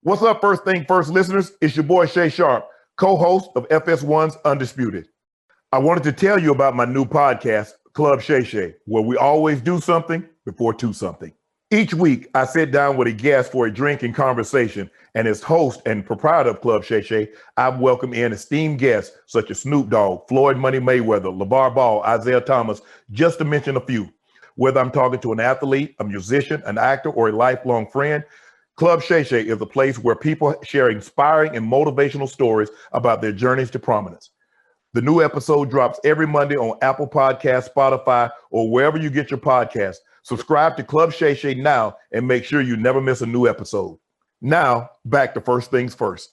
What's up, First Thing First listeners? It's your boy Shay Sharp, co-host of FS1's Undisputed. I wanted to tell you about my new podcast, Club Shay Shay, where we always do something before two something. Each week, I sit down with a guest for a drink and conversation, and as host and proprietor of Club Shay Shay, I've welcomed in esteemed guests such as Snoop Dogg, Floyd Money Mayweather, LeVar Ball, Isaiah Thomas, just to mention a few. Whether I'm talking to an athlete, a musician, an actor, or a lifelong friend, Club Shay Shay is a place where people share inspiring and motivational stories about their journeys to prominence. The new episode drops every Monday on Apple Podcasts, Spotify, or wherever you get your podcasts. Subscribe to Club Shay Shay now and make sure you never miss a new episode. Now, back to First Things First.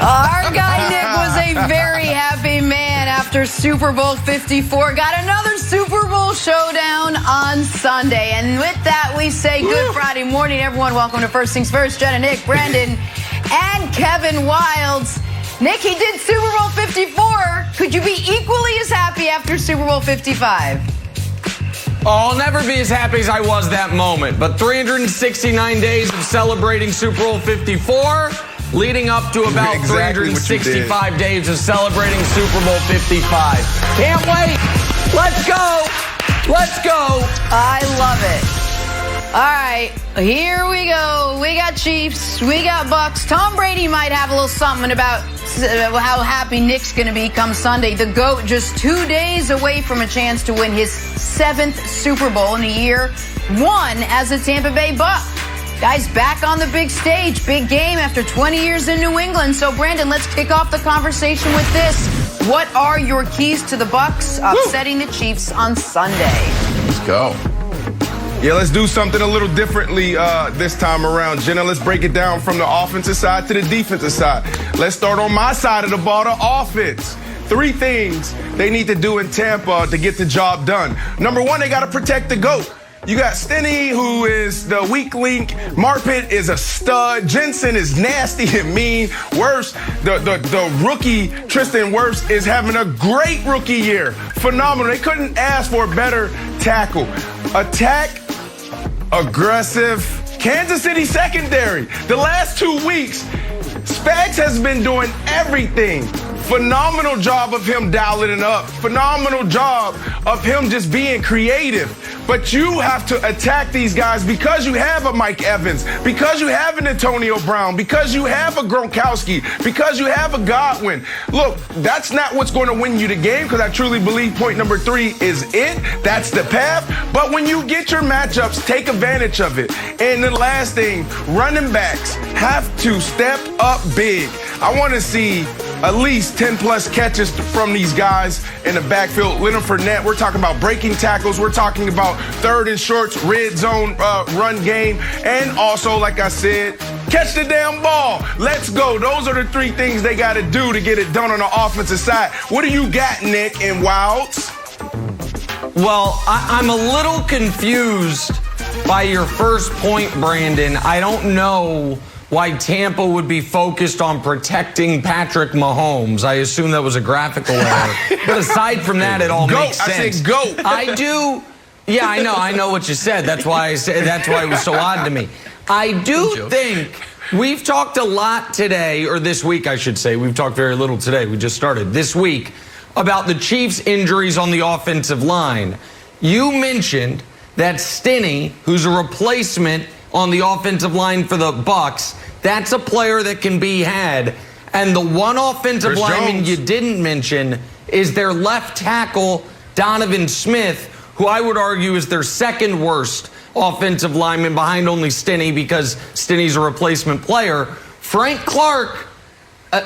Our guy Nick was a very happy man after Super Bowl 54. Got another Super Bowl showdown on Sunday. And with that, we say good Friday morning, everyone. Welcome to First Things First. Jenna, Nick, Brandon, and Kevin Wilds. Nick, he did Super Bowl 54. Could you be equally as happy after Super Bowl 55? Oh, I'll never be as happy as I was that moment. But 369 days of celebrating Super Bowl 54, leading up to about 365 days of celebrating Super Bowl 55. Can't wait. Let's go. Let's go. I love it. All right, here we go. We got Chiefs. We got Bucks. Tom Brady might have a little something about how happy Nick's going to be come Sunday. The GOAT just 2 days away from a chance to win his 7th Super Bowl in a year, one as a Tampa Bay Buck. Guys, back on the big stage. Big game after 20 years in New England. So, Brandon, let's kick off the conversation with this. What are your keys to the Bucks upsetting the Chiefs on Sunday? Let's go. Yeah, let's do something a little differently this time around. Jenna, let's break it down from the offensive side to the defensive side. Let's start on my side of the ball, the offense. 3 things they need to do in Tampa to get the job done. Number 1, they got to protect the GOAT. You got Stinney, who is the weak link. Marpet is a stud. Jensen is nasty and mean. Wirfs, the rookie Tristan Wirfs is having a great rookie year. Phenomenal. They couldn't ask for a better tackle. Attack, aggressive. Kansas City secondary. The last 2 weeks, Spags has been doing everything. Phenomenal job of him dialing it up. Phenomenal job of him just being creative. But you have to attack these guys because you have a Mike Evans, because you have an Antonio Brown, because you have a Gronkowski, because you have a Godwin. Look, that's not what's going to win you the game, because I truly believe point number 3 is it. That's the path. But when you get your matchups, take advantage of it. And the last thing, running backs have to step up big. I want to see at least 10-plus catches from these guys in the backfield. Leonard Fournette, we're talking about breaking tackles. We're talking about 3rd and shorts, red zone run game. And also, like I said, catch the damn ball. Let's go. Those are the 3 things they got to do to get it done on the offensive side. What do you got, Nick and Wilds? Well, I'm a little confused by your first point, Brandon. I don't know why Tampa would be focused on protecting Patrick Mahomes. I assume that was a graphical error. But aside from that, it all makes sense. I said goat. I do. Yeah, I know what you said. That's why it was so odd to me. I do think we've talked a lot today, or this week, I should say. We've talked very little today. We just started this week about the Chiefs' injuries on the offensive line. You mentioned that Stinney, who's a replacement on the offensive line for the Bucks, that's a player that can be had. And the one offensive lineman you didn't mention is their left tackle, Donovan Smith, who I would argue is their 2nd worst offensive lineman behind only Stinney, because Stinney's a replacement player. Frank Clark,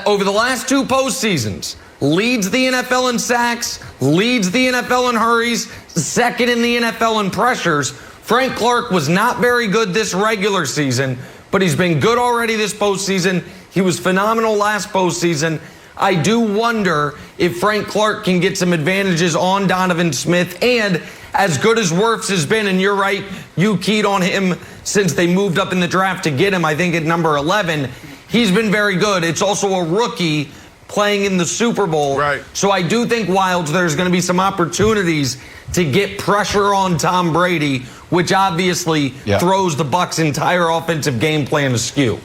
over the last 2 postseasons, leads the NFL in sacks, leads the NFL in hurries, 2nd in the NFL in pressures. Frank Clark was not very good this regular season, but he's been good already this postseason. He was phenomenal last postseason. I do wonder if Frank Clark can get some advantages on Donovan Smith. And as good as Wirfs has been, and you're right, you keyed on him since they moved up in the draft to get him, I think at number 11, he's been very good. It's also a rookie playing in the Super Bowl. Right. So I do think, Wilds, there's going to be some opportunities to get pressure on Tom Brady, which obviously throws the Bucs' entire offensive game plan askew.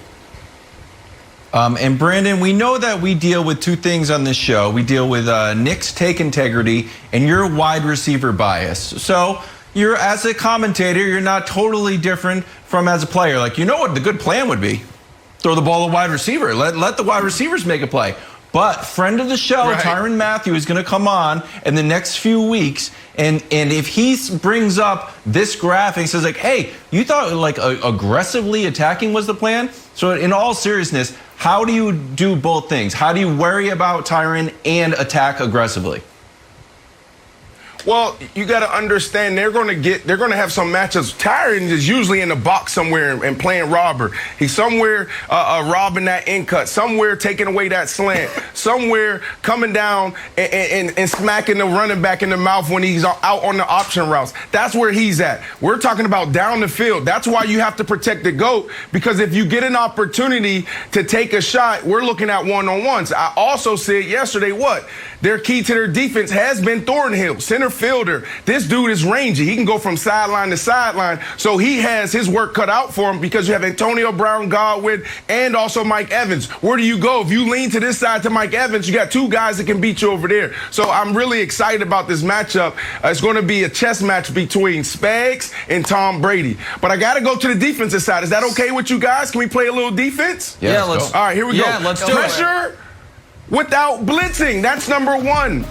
And Brandon, we know that we deal with two things on this show. We deal with Nick's take integrity and your wide receiver bias. So you're, as a commentator, you're not totally different from as a player. Like, you know what the good plan would be? Throw the ball to wide receiver. Let the wide receivers make a play. But friend of the show, Tyrann Mathieu, is going to come on in the next few weeks, and if he brings up this graphic, says like, hey, you thought like aggressively attacking was the plan? So in all seriousness, how do you do both things? How do you worry about Tyrann and attack aggressively? Well, you got to understand they're going to have some matchups. Tyrann is usually in the box somewhere and playing robber. He's somewhere robbing that in cut, somewhere taking away that slant, somewhere coming down and smacking the running back in the mouth when he's out on the option routes. That's where he's at. We're talking about down the field. That's why you have to protect the GOAT, because if you get an opportunity to take a shot, we're looking at one-on-ones. I also said yesterday their key to their defense has been Thornhill, center fielder. This dude is rangy. He can go from sideline to sideline. So he has his work cut out for him, because you have Antonio Brown, Godwin, and also Mike Evans. Where do you go? If you lean to this side to Mike Evans, you got two guys that can beat you over there. So I'm really excited about this matchup. It's going to be a chess match between Spags and Tom Brady. But I got to go to the defensive side. Is that okay with you guys? Can we play a little defense? Yeah, let's go. All right, here we go. Let's do it. Pressure without blitzing. That's number one.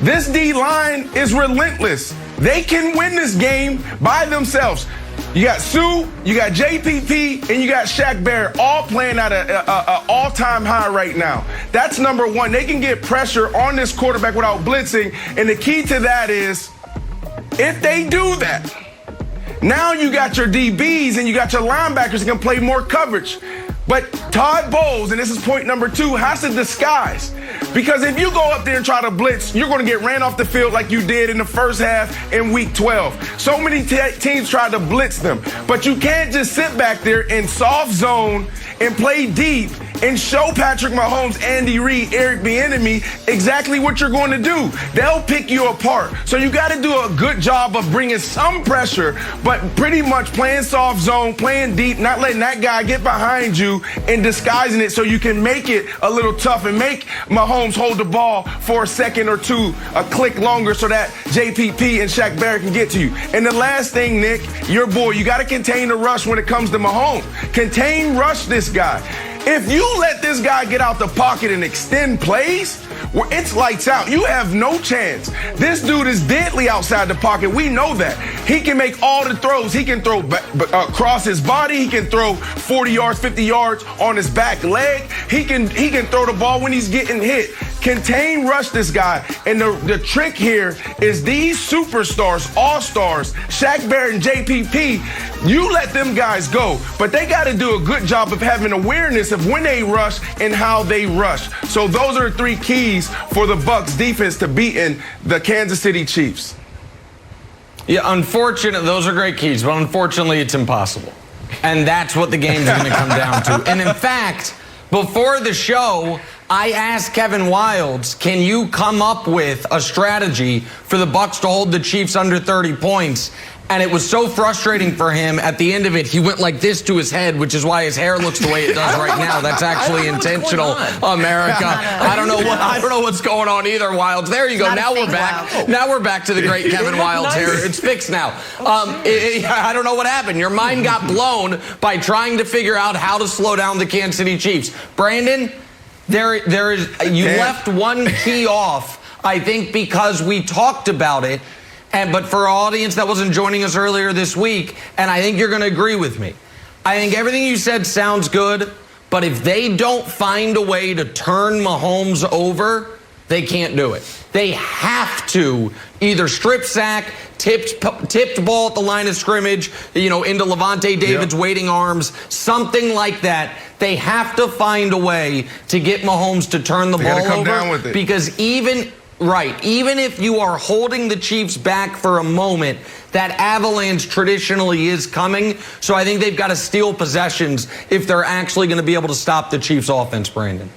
This D-line is relentless. They can win this game by themselves. You got Sue, you got JPP, and you got Shaq Barrett all playing at an all-time high right now. That's number one. They can get pressure on this quarterback without blitzing, and the key to that is if they do that, now you got your DBs and you got your linebackers that can play more coverage. But Todd Bowles, and this is point number two, has to disguise. Because if you go up there and try to blitz, you're going to get ran off the field like you did in the first half in week 12. So many teams try to blitz them. But you can't just sit back there in soft zone and play deep and show Patrick Mahomes, Andy Reid, Eric Bieniemy exactly what you're going to do. They'll pick you apart. So you got to do a good job of bringing some pressure, but pretty much playing soft zone, playing deep, not letting that guy get behind you and disguising it so you can make it a little tough and make Mahomes hold the ball for a second or two, a click longer, so that JPP and Shaq Barrett can get to you. And the last thing, Nick, your boy, you got to contain the rush when it comes to Mahomes. Contain rush this guy. If you let this guy get out the pocket and extend plays, well, it's lights out. You have no chance. This dude is deadly outside the pocket. We know that. He can make all the throws. He can throw across his body. He can throw 40 yards, 50 yards on his back leg. He can throw the ball when he's getting hit. Contain rush this guy. And the trick here is these superstars, all-stars, Shaq Barrett and JPP, you let them guys go. But they got to do a good job of having awareness of when they rush and how they rush. So those are three keys for the Bucs defense to beating the Kansas City Chiefs. Yeah, unfortunately, those are great keys, but unfortunately it's impossible. And that's what the game's going to come down to. And in fact, before the show, I asked Kevin Wildes, can you come up with a strategy for the Bucs to hold the Chiefs under 30 points? And it was so frustrating for him. At the end of it, he went like this to his head, which is why his hair looks the way it does right now. That's actually intentional, America. I don't know what's going on either, Wildes. There you go. Now we're back. Wow. Now we're back to the great Kevin Wildes hair. It's fixed now. I don't know what happened. Your mind got blown by trying to figure out how to slow down the Kansas City Chiefs. Brandon, you left one key off, I think, because we talked about it. But for our audience that wasn't joining us earlier this week, and I think you're going to agree with me, I think everything you said sounds good, but if they don't find a way to turn Mahomes over, they can't do it. They have to either strip sack, tipped ball at the line of scrimmage, into Levante David's waiting arms, something like that. They have to find a way to get Mahomes to turn the ball over. Down with it. Because even if you are holding the Chiefs back for a moment, that avalanche traditionally is coming. So I think they've got to steal possessions if they're actually going to be able to stop the Chiefs' offense, Brandon.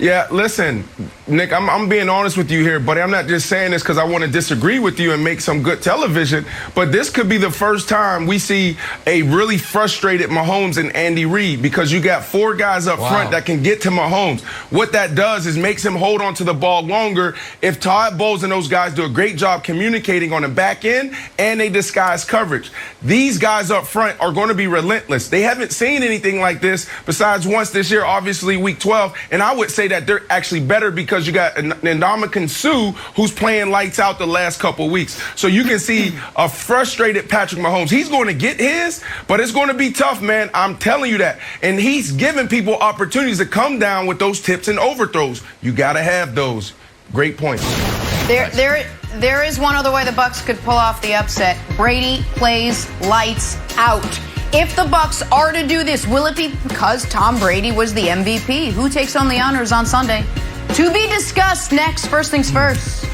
Yeah, listen, Nick, I'm being honest with you here, buddy. I'm not just saying this because I want to disagree with you and make some good television, but this could be the first time we see a really frustrated Mahomes and Andy Reid, because you got 4 guys up front that can get to Mahomes. What that does is makes him hold on to the ball longer. If Todd Bowles and those guys do a great job communicating on the back end and they disguise coverage, these guys up front are going to be relentless. They haven't seen anything like this besides once this year, obviously week 12, and I would say that they're actually better because you got Ndamukong Suh, who's playing lights out the last couple of weeks. So you can see a frustrated Patrick Mahomes. He's going to get his, but it's going to be tough, man. I'm telling you that. And he's giving people opportunities to come down with those tips and overthrows. You got to have those. Great points. There is one other way the Bucs could pull off the upset. Brady plays lights out. If the Bucs are to do this, will it be because Tom Brady was the MVP? Who takes on the honors on Sunday? To be discussed next. First things first.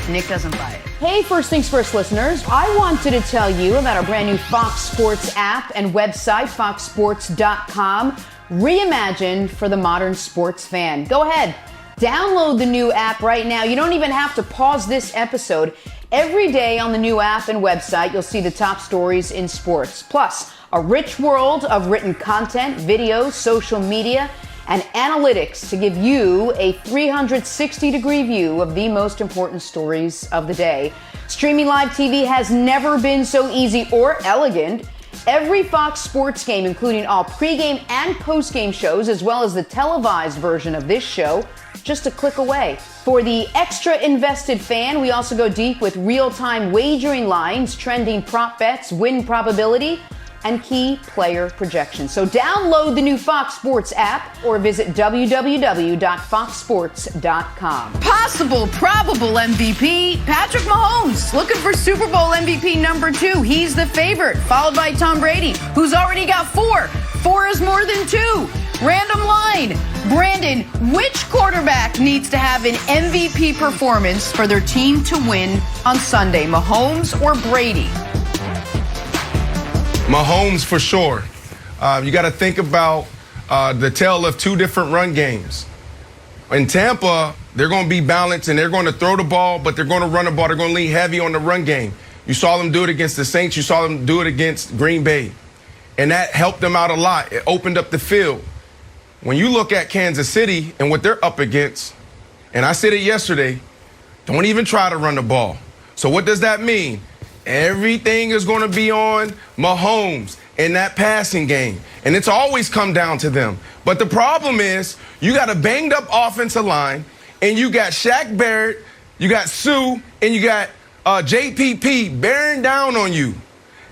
Nick doesn't buy it. Hey, First Things First listeners. I wanted to tell you about our brand new Fox Sports app and website, foxsports.com, reimagined for the modern sports fan. Go ahead, download the new app right now. You don't even have to pause this episode. Every day on the new app and website, you'll see the top stories in sports. Plus, a rich world of written content, videos, social media, and analytics to give you a 360-degree view of the most important stories of the day. Streaming live TV has never been so easy or elegant. Every Fox Sports game, including all pregame and postgame shows, as well as the televised version of this show, just a click away. For the extra invested fan, we also go deep with real-time wagering lines, trending prop bets, win probability, and key player projections. So download the new Fox Sports app or visit www.foxsports.com. Possible, probable MVP, Patrick Mahomes, looking for Super Bowl MVP number 2. He's the favorite, followed by Tom Brady, who's already got 4. 4 is more than 2. Random line. Brandon, which quarterback needs to have an MVP performance for their team to win on Sunday, Mahomes or Brady? Mahomes for sure. You got to think about the tale of 2 different run games. In Tampa, they're going to be balanced and they're going to throw the ball, but they're going to run the ball. They're going to lean heavy on the run game. You saw them do it against the Saints. You saw them do it against Green Bay. And that helped them out a lot. It opened up the field. When you look at Kansas City and what they're up against, and I said it yesterday, don't even try to run the ball. So what does that mean? Everything is going to be on Mahomes in that passing game. And it's always come down to them. But the problem is you got a banged up offensive line, and you got Shaq Barrett, you got Sue, and you got JPP bearing down on you.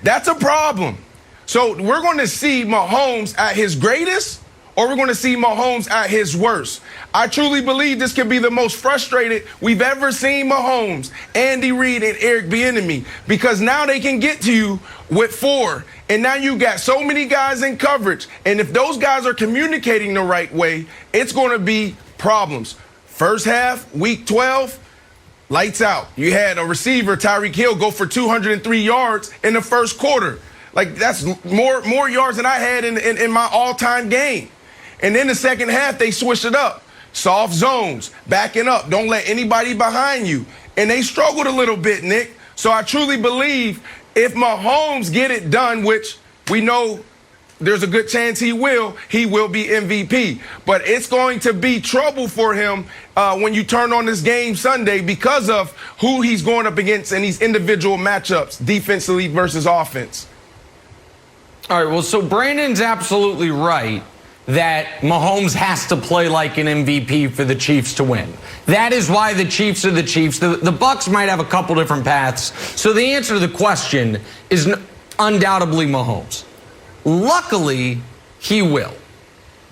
That's a problem. So we're going to see Mahomes at his greatest, or we're going to see Mahomes at his worst. I truly believe this could be the most frustrated we've ever seen Mahomes, Andy Reid, and Eric Bieniemy, because now they can get to you with 4, and now you got so many guys in coverage, and if those guys are communicating the right way, it's going to be problems. First half, week 12, lights out. You had a receiver, Tyreek Hill, go for 203 yards in the first quarter. Like, that's more yards than I had in my all-time game. And then the second half, they switched it up. Soft zones, backing up. Don't let anybody behind you. And they struggled a little bit, Nick. So I truly believe if Mahomes get it done, which we know there's a good chance he will be MVP. But it's going to be trouble for him when you turn on this game Sunday because of who he's going up against in these individual matchups, defensively versus offense. All right, well, so Brandon's absolutely right that Mahomes has to play like an MVP for the Chiefs to win. That is why the Chiefs are the Chiefs. The Bucs might have a couple different paths. So the answer to the question is undoubtedly Mahomes. Luckily, he will.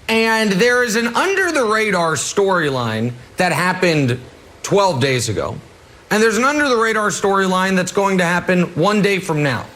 And there is an under-the-radar storyline that happened 12 days ago. And there's an under-the-radar storyline that's going to happen 1 day from now.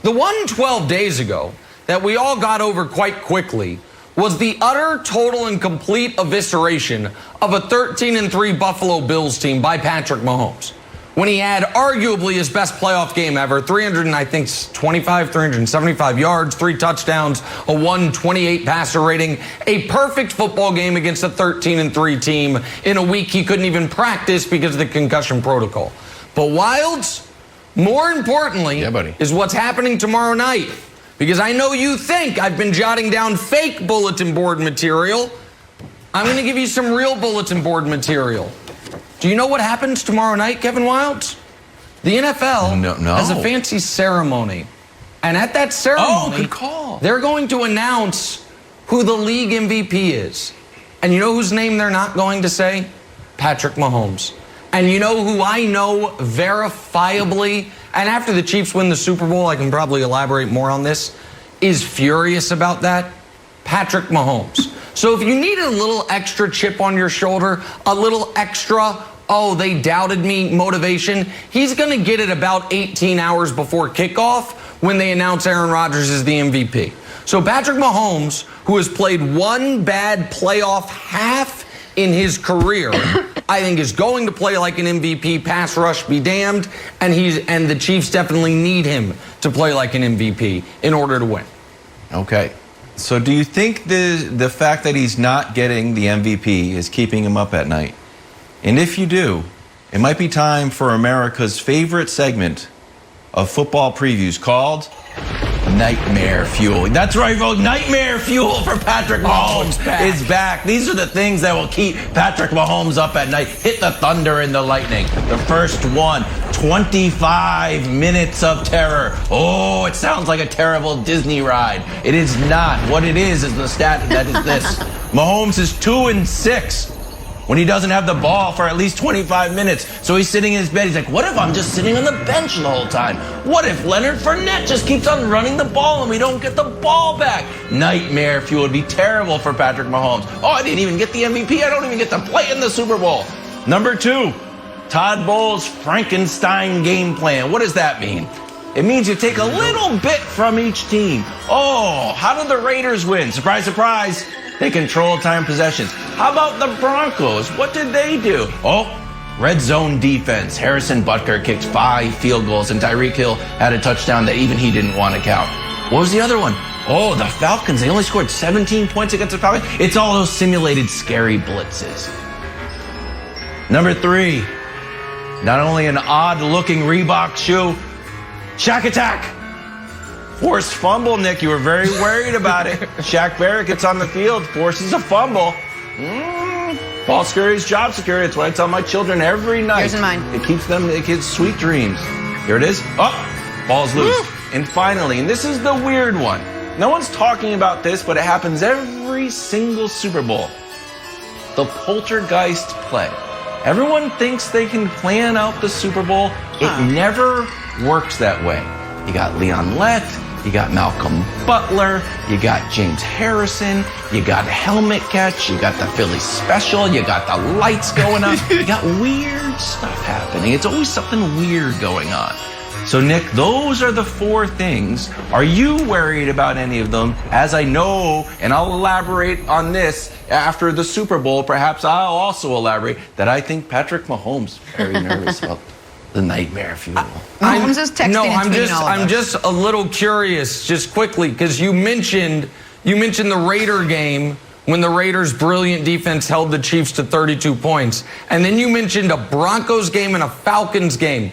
The one 12 days ago that we all got over quite quickly was the utter, total, and complete evisceration of a 13-3 Buffalo Bills team by Patrick Mahomes. when he had arguably his best playoff game ever, 375 yards, 3 touchdowns, a 128 passer rating, a perfect football game against a 13-3 team in a week he couldn't even practice because of the concussion protocol. But Wildes, more importantly, is what's happening tomorrow night. Because I know you think I've been jotting down fake bulletin board material. I'm going to give you some real bulletin board material. Do you know what happens tomorrow night, Kevin Wildes? The NFL has a fancy ceremony. And at that ceremony, they're going to announce who the league MVP is. And you know whose name they're not going to say? Patrick Mahomes. And you know who I know verifiably, and after the Chiefs win the Super Bowl, I can probably elaborate more on this, is furious about that? Patrick Mahomes. So if you need a little extra chip on your shoulder, a little extra, oh, they doubted me motivation, he's going to get it about 18 hours before kickoff when they announce Aaron Rodgers is the MVP. So Patrick Mahomes, who has played one bad playoff half in his career, I think is going to play like an MVP. Pass rush be damned, and the Chiefs definitely need him to play like an MVP in order to win. Okay. So do you think the fact that he's not getting the MVP is keeping him up at night? And if you do, it might be time for America's favorite segment of football previews called Nightmare Fuel. That's right, folks. Nightmare Fuel for Patrick Mahomes is back. These are the things that will keep Patrick Mahomes up at night. Hit the thunder and the lightning. The first one, 25 minutes of terror. Oh, it sounds like a terrible Disney ride. It is not. What it is the stat that is this. Mahomes is 2-6. When he doesn't have the ball for at least 25 minutes. So he's sitting in his bed. He's like, what if I'm just sitting on the bench the whole time? What if Leonard Fournette just keeps on running the ball and we don't get the ball back? Nightmare fuel would be terrible for Patrick Mahomes. Oh, I didn't even get the MVP. I don't even get to play in the Super Bowl. Number 2, Todd Bowles' Frankenstein game plan. What does that mean? It means you take a little bit from each team. Oh, how did the Raiders win? Surprise, surprise. They control time possessions. How about the Broncos? What did they do? Oh, red zone defense. Harrison Butker kicked 5 field goals, and Tyreek Hill had a touchdown that even he didn't want to count. What was the other one? Oh, the Falcons. They only scored 17 points against the Falcons. It's all those simulated scary blitzes. Number 3, not only an odd-looking Reebok shoe, Shaq Attack. Forced fumble, Nick. You were very worried about it. Shaq Barrett gets on the field, forces a fumble. False security is job security. That's what I tell my children every night. Yours and mine. It keeps sweet dreams. Here it is. Oh, ball's loose. And finally, and this is the weird one. No one's talking about this, but it happens every single Super Bowl. The poltergeist play. Everyone thinks they can plan out the Super Bowl. It never works that way. You got Leon Lett. You got Malcolm Butler, you got James Harrison, you got helmet catch, you got the Philly special, you got the lights going on, you got weird stuff happening. It's always something weird going on. So Nick, those are the 4 things. Are you worried about any of them? As I know, and I'll elaborate on this after the Super Bowl, perhaps I'll also elaborate that I think Patrick Mahomes is very nervous about the nightmare fuel. Mahomes is texting I'm just a little curious, just quickly, because you mentioned the Raider game when the Raiders' brilliant defense held the Chiefs to 32 points, and then you mentioned a Broncos game and a Falcons game.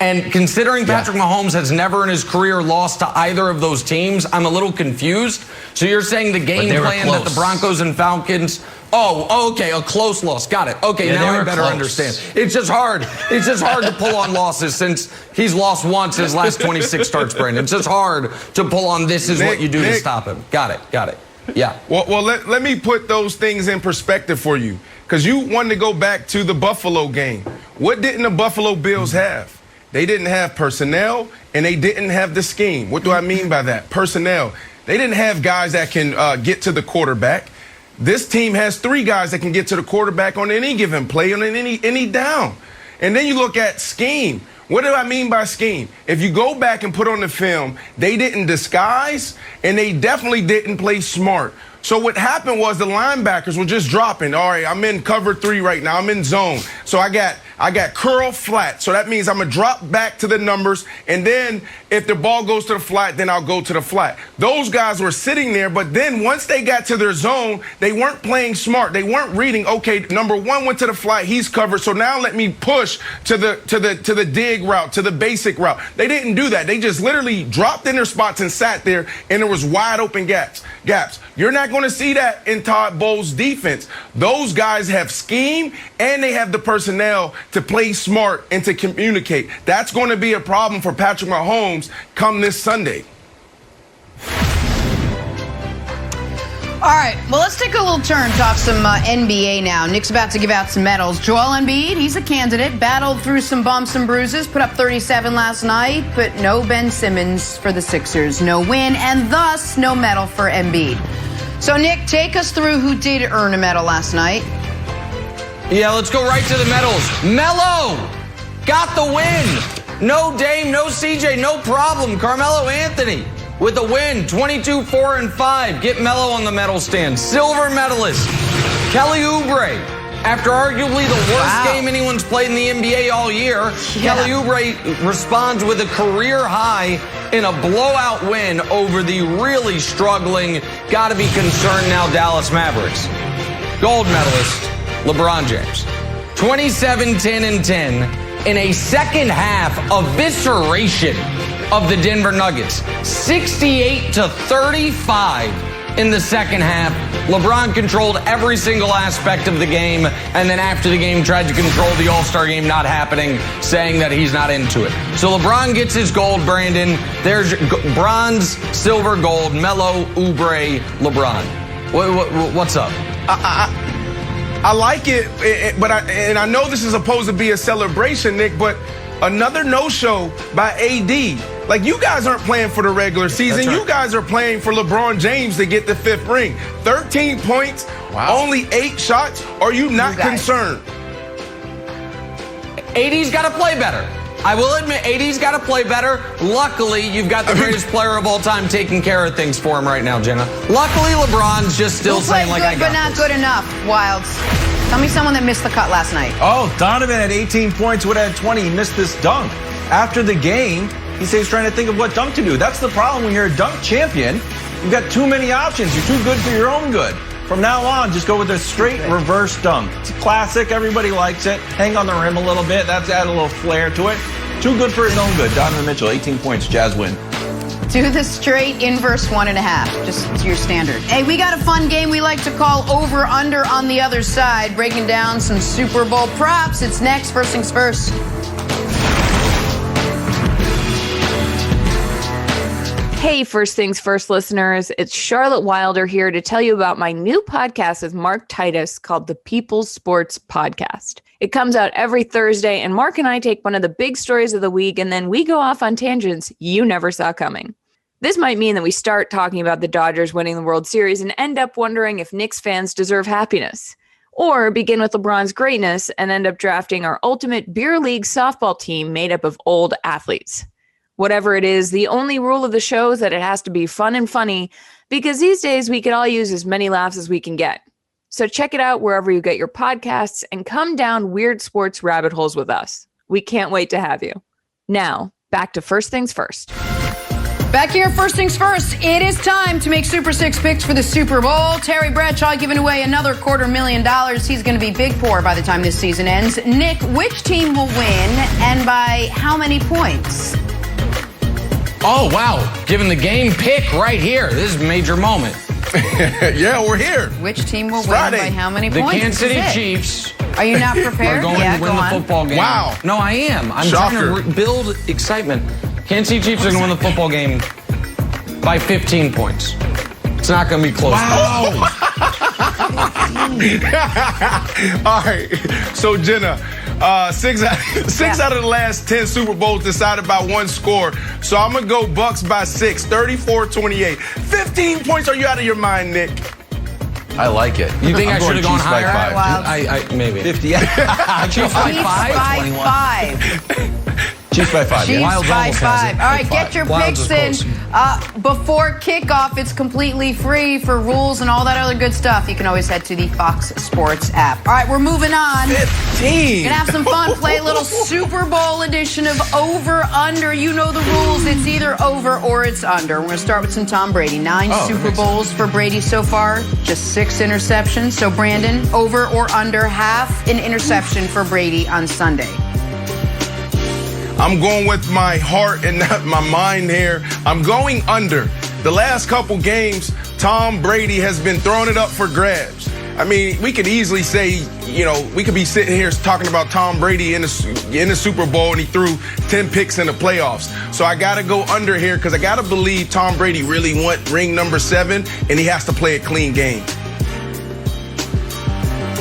And considering Patrick Mahomes has never in his career lost to either of those teams, I'm a little confused. So you're saying the game plan that the Broncos and Falcons... Oh, okay, a close loss. Got it. Okay, now I better understand. It's just hard. It's just hard to pull on losses since he's lost once his last 26 starts, Brandon. It's just hard to pull on this is what you do to stop him. Got it. Yeah. Well, let me put those things in perspective for you, because you wanted to go back to the Buffalo game. What didn't the Buffalo Bills have? They didn't have personnel, and they didn't have the scheme. What do I mean by that? Personnel. They didn't have guys that can get to the quarterback. This team has 3 guys that can get to the quarterback on any given play, on any down. And then you look at scheme. What do I mean by scheme? If you go back and put on the film, they didn't disguise, and they definitely didn't play smart. So what happened was the linebackers were just dropping. All right, I'm in cover 3 right now. I'm in zone. So I got I got curl flat. So that means I'm going to drop back to the numbers. And then if the ball goes to the flat, then I'll go to the flat. Those guys were sitting there. But then once they got to their zone, they weren't playing smart. They weren't reading, okay, number one went to the flat. He's covered. So now let me push to the dig route, to the basic route. They didn't do that. They just literally dropped in their spots and sat there, and there was wide open gaps. You're not going to see that in Todd Bowles' defense. Those guys have scheme, and they have the personnel to play smart and to communicate. That's going to be a problem for Patrick Mahomes come this Sunday. All right, well, let's take a little turn, talk some NBA now. Nick's about to give out some medals. Joel Embiid, he's a candidate, battled through some bumps and bruises, put up 37 last night, but no Ben Simmons for the Sixers. No win, and thus no medal for Embiid. So, Nick, take us through who did earn a medal last night. Yeah, let's go right to the medals. Melo got the win. No Dame, no CJ, no problem. Carmelo Anthony with the win, 22-4-5. Get Melo on the medal stand. Silver medalist, Kelly Oubre. After arguably the worst game anyone's played in the NBA all year, Kelly Oubre responds with a career high in a blowout win over the really struggling, gotta be concerned now, Dallas Mavericks. Gold medalist, LeBron James. 27-10-10 in a second half evisceration of the Denver Nuggets. 68-35 in the second half. LeBron controlled every single aspect of the game, and then after the game tried to control the All-Star game not happening, saying that he's not into it. So LeBron gets his gold, Brandon. There's bronze, silver, gold, Melo, Oubre, LeBron. What's up? I like it, but I know this is supposed to be a celebration, Nick, but another no-show by AD. Like, you guys aren't playing for the regular season. Right. You guys are playing for LeBron James to get the 5th ring. 13 points, only 8 shots. Are you not concerned? AD's got to play better. I will admit, AD's got to play better. Luckily, you've got the greatest player of all time taking care of things for him right now, Jenna. Luckily, LeBron's just still saying, like, I got but not this. good enough, Wilds. Tell me someone that missed the cut last night. Oh, Donovan had 18 points, would have had 20. He missed this dunk. After the game, he says he's trying to think of what dunk to do. That's the problem when you're a dunk champion. You've got too many options. You're too good for your own good. From now on, just go with a straight reverse dunk. It's a classic. Everybody likes it. Hang on the rim a little bit. That's add a little flair to it. Too good for his own good. Donovan Mitchell, 18 points. Jazz win. Do the straight inverse 1.5. Just it's your standard. Hey, we got a fun game we like to call over-under on the other side. Breaking down some Super Bowl props. It's next. First things first. Hey, First Things First listeners, it's Charlotte Wilder here to tell you about my new podcast with Mark Titus called the People's Sports Podcast. It comes out every Thursday, and Mark and I take one of the big stories of the week, and then we go off on tangents you never saw coming. This might mean that we start talking about the Dodgers winning the World Series and end up wondering if Knicks fans deserve happiness. Or begin with LeBron's greatness and end up drafting our ultimate beer league softball team made up of old athletes. Whatever it is, the only rule of the show is that it has to be fun and funny, because these days we can all use as many laughs as we can get. So check it out wherever you get your podcasts and come down weird sports rabbit holes with us. We can't wait to have you. Now, back to First Things First. Back here, First Things First, it is time to make Super Six picks for the Super Bowl. Terry Bradshaw giving away another $250,000. He's going to be big poor by the time this season ends. Nick, which team will win and by how many points? Oh, wow. Giving the game pick right here. This is a major moment. Yeah, we're here. Which team will win Friday. by how many The points? Kansas City Chiefs Are you not prepared? are going to win the football game. Wow. No, I am. I'm Shocker. trying to build excitement. Kansas City Chiefs are going to win the football game by 15 points. It's not going to be close. Wow. All right. So, Jenna, six out of the last 10 Super Bowls decided by one score. So I'm going to go Bucks by 6, 34-28. 15 points. Are you out of your mind, Nick? I like it. You think I should have gone Chiefs by higher? 5. Wow. Maybe. 50. Chiefs by Chiefs 5? by 5. Chiefs by 5. Chiefs Wilds by almost has 5. it. All right, By get your Wilds picks is in. Before kickoff, it's completely free for rules and all that other good stuff. You can always head to the Fox Sports app. All right, we're moving on. 15. Gonna have some fun. Play a little Super Bowl edition of Over Under. You know the rules. It's either over or it's under. We're gonna start with some Tom Brady. 9 Super Bowls for Brady so far, just 6 interceptions. So Brandon, over or under half an interception for Brady on Sunday? I'm going with my heart and not my mind here. I'm going under. The last couple games, Tom Brady has been throwing it up for grabs. I mean, we could easily say, we could be sitting here talking about Tom Brady in the Super Bowl and he threw 10 picks in the playoffs. So I got to go under here because I got to believe Tom Brady really wants ring number 7 and he has to play a clean game.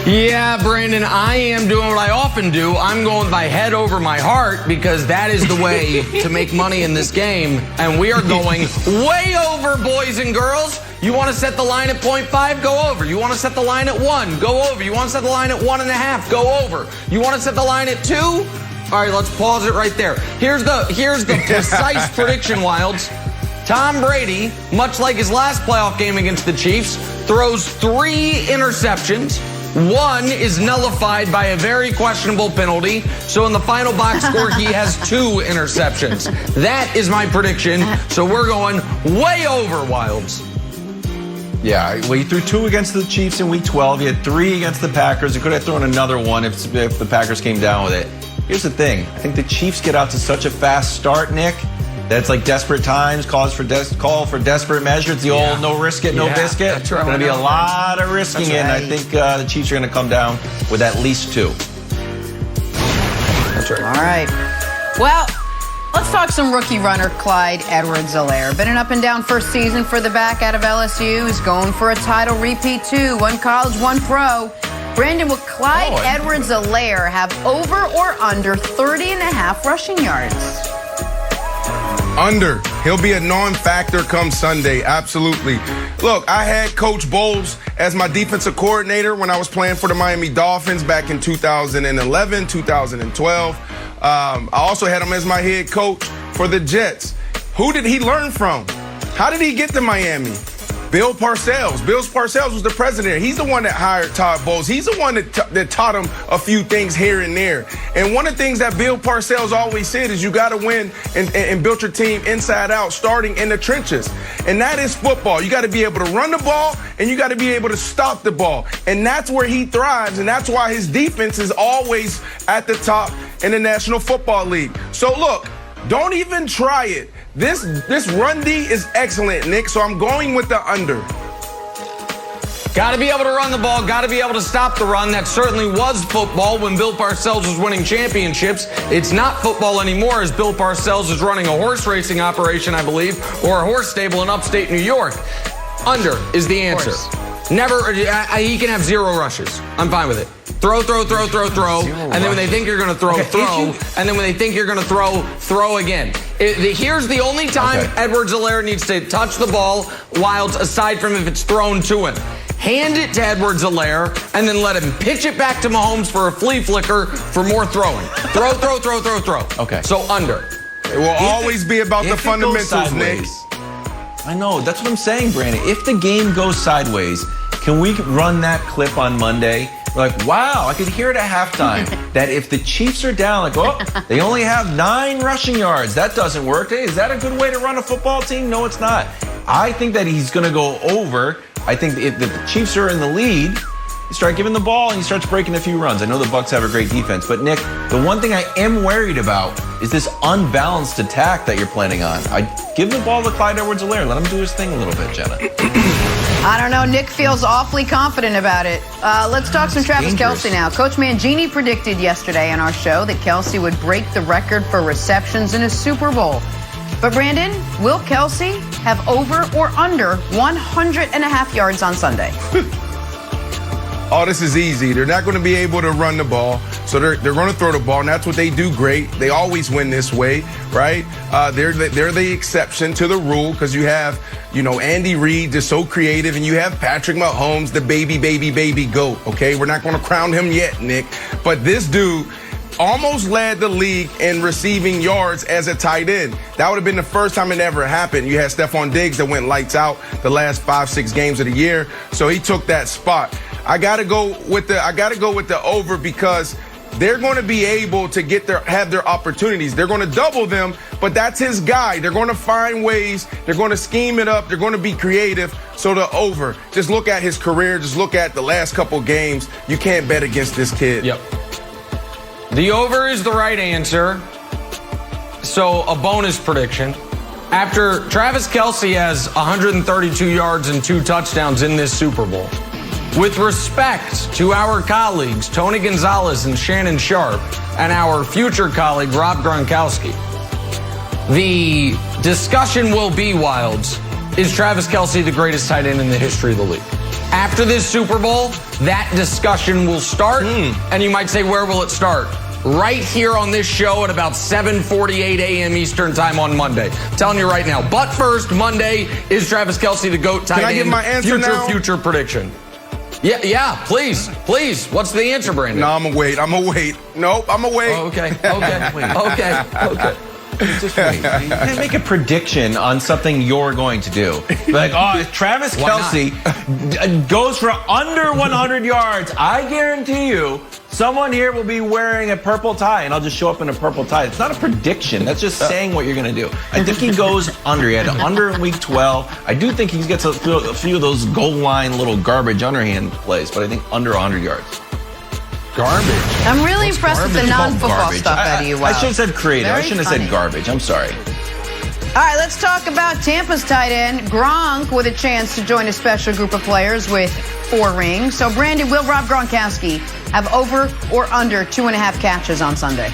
Yeah, Brandon, I am doing what I often do. I'm going by head over my heart because that is the way to make money in this game. And we are going way over, boys and girls. You want to set the line at 0.5? Go over. You want to set the line at 1? Go over. You want to set the line at 1.5? Go over. You want to set the line at 2? All right, let's pause it right there. Here's the precise prediction, Wilds. Tom Brady, much like his last playoff game against the Chiefs, throws 3 interceptions. 1 is nullified by a very questionable penalty. So in the final box score, he has 2 interceptions. That is my prediction. So we're going way over, Wilds. Yeah, well, he threw 2 against the Chiefs in Week 12. He had 3 against the Packers. He could have thrown another one if the Packers came down with it. Here's the thing. I think the Chiefs get out to such a fast start, Nick, that's like desperate times, call for desperate measures. The old no risk it, no biscuit. That's right. Going to be a lot of risking That's in. right. I think the Chiefs are going to come down with at least 2. That's right. All right. Well, let's talk some rookie runner Clyde Edwards-Helaire. Been an up and down first season for the back out of LSU. He's going for a title repeat too. 1 college, 1 pro. Brandon, will Clyde Edwards-Helaire have over or under 30.5 rushing yards? Under. He'll be a non-factor come Sunday. Absolutely. Look, I had Coach Bowles as my defensive coordinator when I was playing for the Miami Dolphins back in 2011, 2012. I also had him as my head coach for the Jets. Who did he learn from? How did he get to Miami? Bill Parcells. Bill Parcells was the president. He's the one that hired Todd Bowles. He's the one that taught him a few things here and there. And one of the things that Bill Parcells always said is you got to win and build your team inside out, starting in the trenches. And that is football. You got to be able to run the ball and you got to be able to stop the ball. And that's where he thrives. And that's why his defense is always at the top in the National Football League. So look, don't even try it. This run D is excellent, Nick, so I'm going with the under. Got to be able to run the ball, got to be able to stop the run. That certainly was football when Bill Parcells was winning championships. It's not football anymore as Bill Parcells is running a horse racing operation, I believe, or a horse stable in upstate New York. Under is the answer. Never, he can have 0 rushes. I'm fine with it. Throw. And then when they think you're going to throw, throw. And then when they think you're going to throw again. Here's the only time Edwards-Helaire needs to touch the ball, Wilds, aside from if it's thrown to him. Hand it to Edwards-Helaire, and then let him pitch it back to Mahomes for a flea flicker for more throwing. Throw. Okay. So under. It will always be about the fundamentals, Nick. I know. That's what I'm saying, Brandon. If the game goes sideways, can we run that clip on Monday? We're like, wow, I could hear it at halftime that if the Chiefs are down, like, oh, they only have 9 rushing yards. That doesn't work. Hey, is that a good way to run a football team? No, it's not. I think that he's going to go over. I think if the Chiefs are in the lead, you start giving the ball and he starts breaking a few runs. I know the Bucs have a great defense, but Nick, the one thing I am worried about is this unbalanced attack that you're planning on. I give the ball to Clyde Edwards-Helaire. Let him do his thing a little bit, Jenna. I don't know. Nick feels awfully confident about it. Let's talk some Travis Kelce now. Coach Mangini predicted yesterday on our show that Kelce would break the record for receptions in a Super Bowl. But Brandon, will Kelce have over or under 100.5 yards on Sunday? Oh, this is easy. They're not going to be able to run the ball, so they're going to throw the ball, and that's what they do great. They always win this way, right? They're the exception to the rule because you have, Andy Reid, just so creative, and you have Patrick Mahomes, the baby GOAT, okay? We're not going to crown him yet, Nick. But this dude, almost led the league in receiving yards as a tight end. That would have been the first time it ever happened. You had Stephon Diggs that went lights out the last 5-6 games of the year, so he took that spot. I gotta go with the over because they're going to be able to have their opportunities. They're going to double them, but that's his guy. They're going to find ways. They're going to scheme it up. They're going to be creative. So the over. Just look at his career. Just look at the last couple games. You can't bet against this kid. Yep. The over is the right answer. So a bonus prediction. After Travis Kelce has 132 yards and 2 touchdowns in this Super Bowl, with respect to our colleagues, Tony Gonzalez and Shannon Sharp, and our future colleague, Rob Gronkowski, the discussion will be, Wilds, is Travis Kelce the greatest tight end in the history of the league? After this Super Bowl, that discussion will start, and you might say, where will it start? Right here on this show at about 7:48 a.m. Eastern time on Monday. I'm telling you right now. But first, Monday is Travis Kelce the GOAT tight end. Can I give my answer now? Future prediction. Yeah, please. What's the answer, Brandon? No, I'm gonna wait. Nope, I'm gonna wait. Oh, okay. Just wait. You can't make a prediction on something you're going to do. Like, if Travis Kelce goes for under 100 yards, I guarantee you someone here will be wearing a purple tie, and I'll just show up in a purple tie. It's not a prediction. That's just saying what you're going to do. I think he goes under. He had under in week 12. I do think he gets a few of those goal line little garbage underhand plays, but I think under 100 yards. Garbage. I'm really impressed with the non-football stuff out of you. Wow. I should have said creative. Very I shouldn't funny. have said garbage. I'm sorry. All right, let's talk about Tampa's tight end, Gronk, with a chance to join a special group of players with 4 rings. So, Brandon, will Rob Gronkowski have over or under 2.5 catches on Sunday?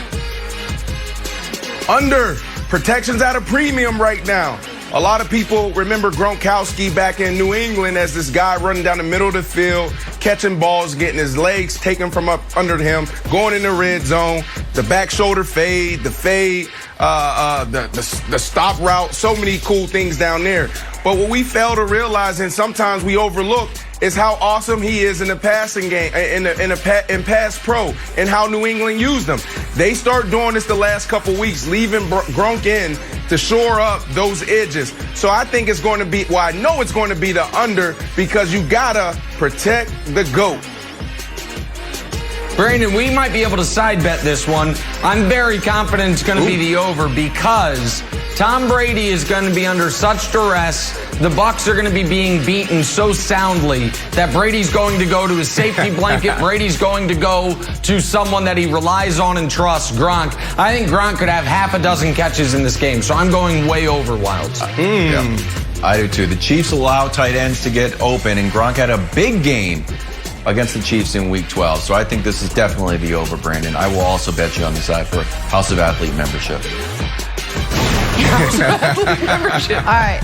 Under. Protection's at a premium right now. A lot of people remember Gronkowski back in New England as this guy running down the middle of the field, catching balls, getting his legs taken from up under him, going in the red zone, the back shoulder fade, the fade, the stop route, so many cool things down there. But what we fail to realize, and sometimes we overlook, is how awesome he is in the passing game, in pass pro, and how New England used him. They start doing this the last couple weeks, leaving Gronk in to shore up those edges. So I think it's going to be, I know it's going to be the under because you gotta protect the GOAT. Brandon, we might be able to side bet this one. I'm very confident it's going to be the over because Tom Brady is going to be under such duress. The Bucs are going to be being beaten so soundly that Brady's going to go to his safety blanket. Brady's going to go to someone that he relies on and trusts, Gronk. I think Gronk could have half a dozen catches in this game, so I'm going way over, Wilds. Yeah, I do too. The Chiefs allow tight ends to get open, and Gronk had a big game against the Chiefs in week 12. So I think this is definitely the over, Brandon. I will also bet you on the side for House of Athlete membership. All right.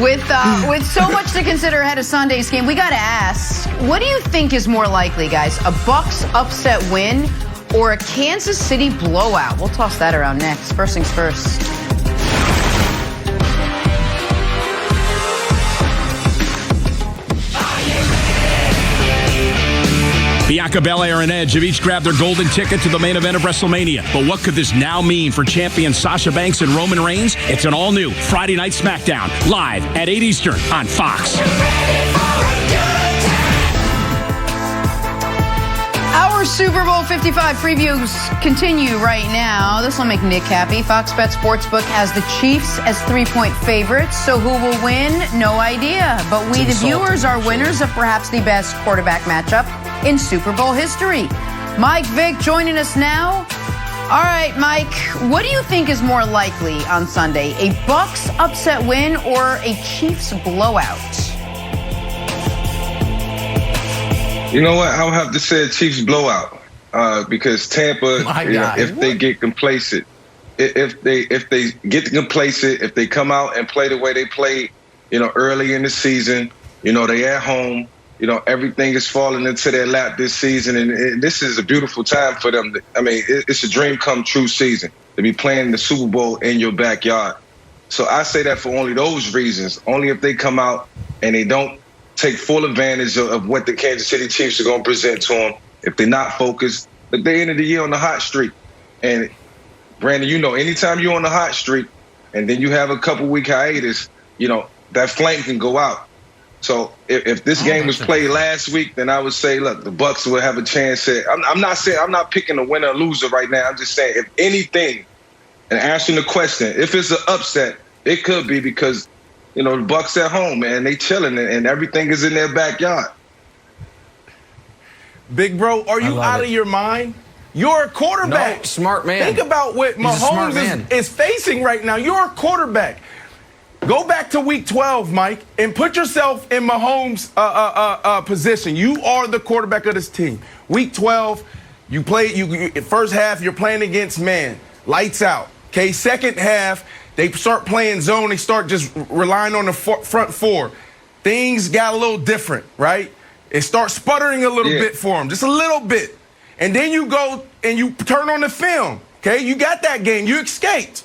With so much to consider ahead of Sunday's game, we got to ask, what do you think is more likely, guys? A Bucs upset win or a Kansas City blowout? We'll toss that around next. First things first. Bianca Belair and Edge have each grabbed their golden ticket to the main event of WrestleMania. But what could this now mean for champion Sasha Banks and Roman Reigns? It's an all-new Friday Night SmackDown, live at 8 Eastern on Fox. Our Super Bowl 55 previews continue right now. This will make Nick happy. Fox Bet Sportsbook has the Chiefs as 3-point favorites. So who will win? No idea. But we, the viewers, are winners of perhaps the best quarterback matchup in Super Bowl history. Mike Vick joining us now. All right, Mike, what do you think is more likely on Sunday? A Bucs upset win or a Chiefs blowout? You know what? I'll have to say Chiefs blowout because Tampa, if they get complacent, if they get complacent, if they come out and play the way they played, early in the season, they at home. Everything is falling into their lap this season, and this is a beautiful time for them. It's a dream come true season to be playing the Super Bowl in your backyard. So I say that for only those reasons. Only if they come out and they don't take full advantage of what the Kansas City Chiefs are going to present to them. If they're not focused, but they ended the year on the hot streak. And Brandon, you know, anytime you're on the hot streak and then you have a couple week hiatus, you know, that flame can go out. So if this game was played last week, then I would say, look, the Bucks will have a chance at. I'm not picking a winner or loser right now. I'm just saying, if anything, and answering the question, if it's an upset, it could be because, you know, the Bucks at home, man, they chilling and everything is in their backyard. Big bro, are you out of your mind? You're a quarterback. No, smart man. Think about what Mahomes is facing right now. You're a quarterback. Go back to week 12, Mike, and put yourself in Mahomes' position. You are the quarterback of this team. Week 12, you play. First half, you're playing against man. Lights out. Okay, second half, they start playing zone. They start just relying on the front four. Things got a little different, right? It starts sputtering a little bit for them, just a little bit. And then you go and you turn on the film. Okay, you got that game. You escaped.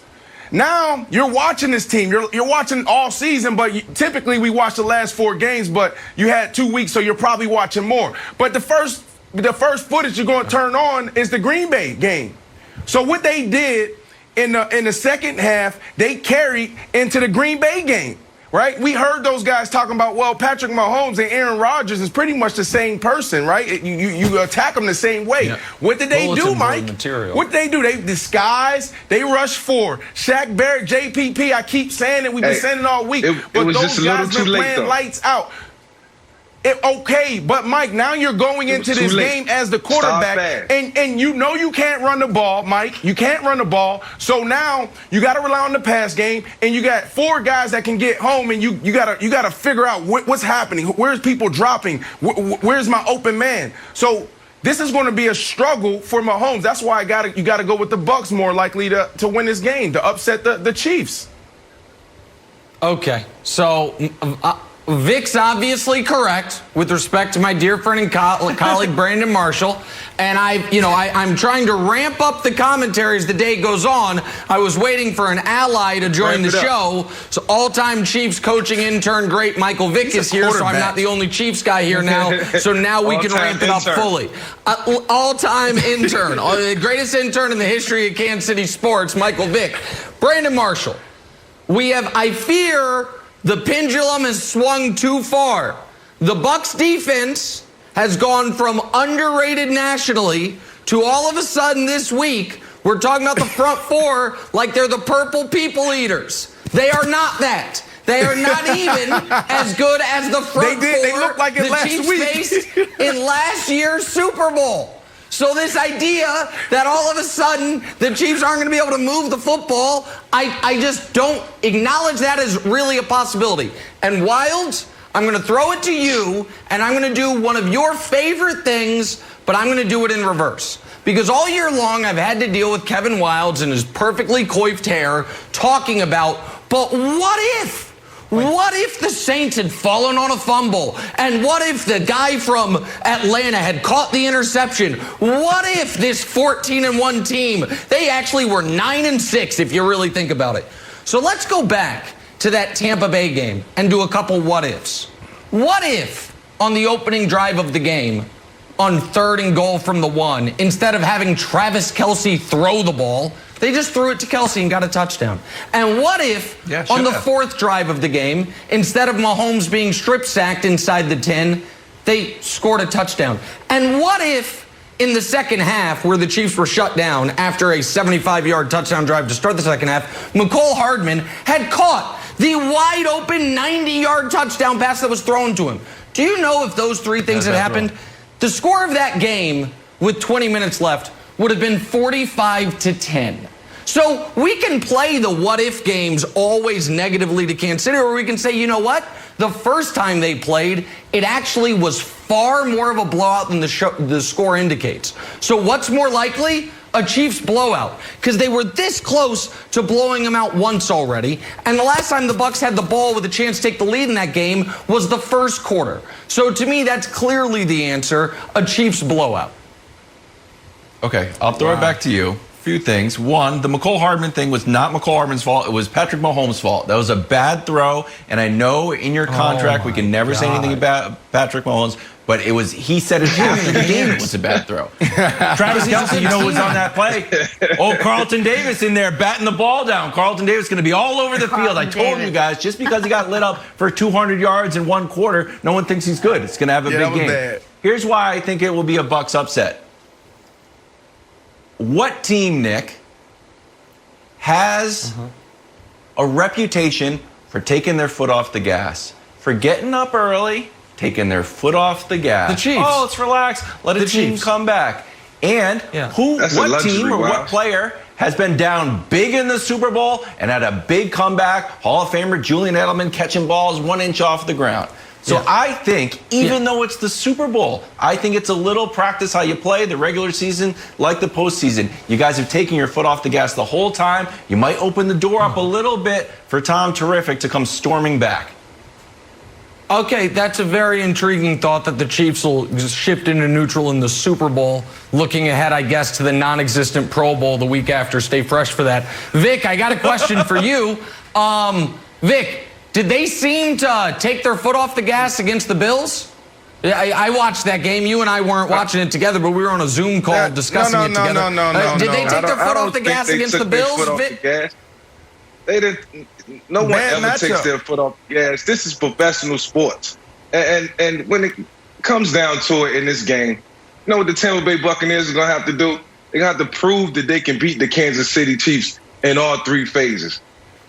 Now you're watching this team. You're watching all season, but typically we watch the last 4 games. But you had 2 weeks, so you're probably watching more. But the first footage you're going to turn on is the Green Bay game. So what they did in the second half, they carried into the Green Bay game. Right? We heard those guys talking about, well, Patrick Mahomes and Aaron Rodgers is pretty much the same person, right? You attack them the same way. Yeah. What did they do, Mike? What did they do? They disguise. They rush 4. Shaq Barrett, JPP, I keep saying it. We've been saying it all week. But those guys been playing lights out. Okay, but Mike, now you're going into this game as the quarterback, and you know you can't run the ball, Mike. You can't run the ball. So now you got to rely on the pass game, and you got 4 guys that can get home, and you got to figure out what's happening. Where's people dropping? Where's my open man? So this is going to be a struggle for Mahomes. That's why you got to go with the Bucks more likely to win this game, to upset the Chiefs. Okay, so Vick's obviously correct with respect to my dear friend and colleague Brandon Marshall, and I'm trying to ramp up the commentary as the day goes on. I was waiting for an ally to join the show. So all-time Chiefs coaching intern great Michael Vick is here, so I'm not the only Chiefs guy here now. So now we can ramp it up fully. All-time intern, the greatest intern in the history of Kansas City sports, Michael Vick. Brandon Marshall, I fear the pendulum has swung too far. The Bucks defense has gone from underrated nationally to all of a sudden this week, we're talking about the front 4 like they're the purple people eaters. They are not that. They are not even as good as the front 4 they look like it the last Chiefs week. faced in last year's Super Bowl. So this idea that all of a sudden the Chiefs aren't going to be able to move the football, I just don't acknowledge that as really a possibility. And Wilds, I'm going to throw it to you, and I'm going to do one of your favorite things, but I'm going to do it in reverse. Because all year long I've had to deal with Kevin Wilds and his perfectly coiffed hair talking about, but what if? What if the Saints had fallen on a fumble? And what if the guy from Atlanta had caught the interception? What if this 14-1 team, they actually were 9-6 if you really think about it. So let's go back to that Tampa Bay game and do a couple what ifs. What if on the opening drive of the game, on 3rd and goal from the 1, instead of having Travis Kelce throw the ball, they just threw it to Kelce and got a touchdown? And what if on the 4th drive of the game, instead of Mahomes being strip sacked inside the 10, they scored a touchdown? And what if in the second half, where the Chiefs were shut down after a 75-yard touchdown drive to start the second half, Mecole Hardman had caught the wide open 90-yard touchdown pass that was thrown to him? Do you know if those 3 things had happened? The score of that game with 20 minutes left would have been 45-10. So we can play the what-if games always negatively to Kansas City, or we can say, you know what? The first time they played, it actually was far more of a blowout than the score indicates. So what's more likely? A Chiefs blowout, because they were this close to blowing them out once already. And the last time the Bucks had the ball with a chance to take the lead in that game was the first quarter. So to me, that's clearly the answer, a Chiefs blowout. Okay, I'll throw it back to you. Few things. One, the Mecole Hardman thing was not Mecole Hardman's fault. It was Patrick Mahomes' fault. That was a bad throw, and I know in your contract we can never say anything about Patrick Mahomes, but he said it after the game it was a bad throw. Travis Kelce, you know, was on that play. Oh, Carlton Davis in there batting the ball down. Carlton Davis going to be all over the field. I told you guys, just because he got lit up for 200 yards in one quarter, no one thinks he's good. It's going to have a big game. Bad. Here's why I think it will be a Bucs upset. What team, Nick, has a reputation for taking their foot off the gas, for getting up early, taking their foot off the gas? The Chiefs. Oh, let's relax. Let a team come back. And what team or what player has been down big in the Super Bowl and had a big comeback? Hall of Famer Julian Edelman catching balls 1 inch off the ground. So I think, even though it's the Super Bowl, I think it's a little practice how you play the regular season like the postseason. You guys have taken your foot off the gas the whole time. You might open the door up a little bit for Tom Terrific to come storming back. Okay, that's a very intriguing thought that the Chiefs will just shift into neutral in the Super Bowl, looking ahead, I guess, to the non-existent Pro Bowl the week after. Stay fresh for that. Vic, I got a question for you. Vic, did they seem to take their foot off the gas against the Bills? I watched that game. You and I weren't watching it together, but we were on a Zoom call discussing it together. Did they take their foot off the gas against the Bills, Vic? They didn't. No one ever takes their foot off the gas. This is professional sports, and when it comes down to it in this game, you know what the Tampa Bay Buccaneers are gonna have to do? They're gonna have to prove that they can beat the Kansas City Chiefs in all 3 phases: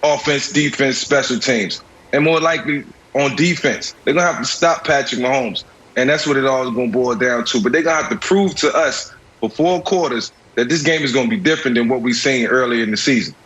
offense, defense, special teams, and more likely on defense, they're gonna have to stop Patrick Mahomes, and that's what it all is gonna boil down to. But they're gonna have to prove to us for 4 quarters that this game is gonna be different than what we've seen earlier in the season.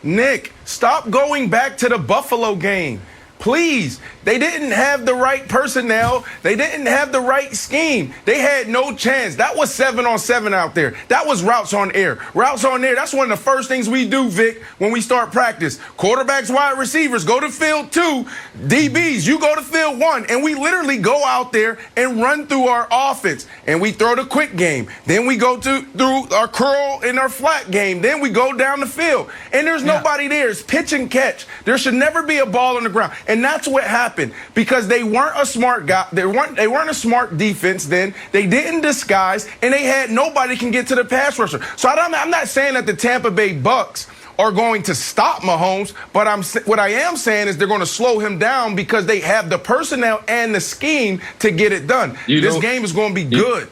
Nick, stop going back to the Buffalo game. Please. They didn't have the right personnel. They didn't have the right scheme. They had no chance. That was 7-on-7 out there. That was routes on air. Routes on air, that's one of the first things we do, Vic, when we start practice. Quarterbacks, wide receivers, go to field 2. DBs, you go to field 1. And we literally go out there and run through our offense. And we throw the quick game. Then we go through our curl and our flat game. Then we go down the field. And there's nobody there. It's pitch and catch. There should never be a ball on the ground. And that's what happened because they weren't a smart guy. They weren't a smart defense then. They didn't disguise, and they had nobody can get to the pass rusher. So I'm not saying that the Tampa Bay Bucs are going to stop Mahomes, but what I am saying is they're going to slow him down because they have the personnel and the scheme to get it done. This game is going to be good.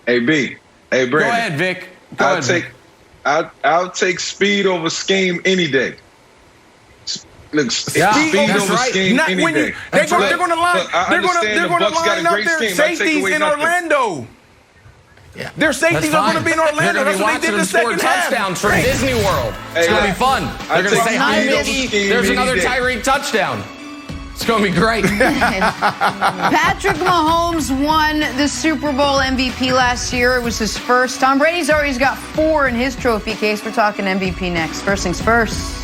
Hey, B. Hey, Brandon. Go ahead, Vic. I'll take speed over scheme any day. Look, speed over scheme any day. They're going to line up their safeties in Orlando. Yeah. Their safeties are going to be in Orlando. That's what they did the second half. Touchdowns from Disney World. It's going to be fun. They're going to say, hi, Mickey. There's another Tyreek touchdown. It's going to be great. Patrick Mahomes won the Super Bowl MVP last year. It was his first. Tom Brady's already got 4 in his trophy case. We're talking MVP next. First things first.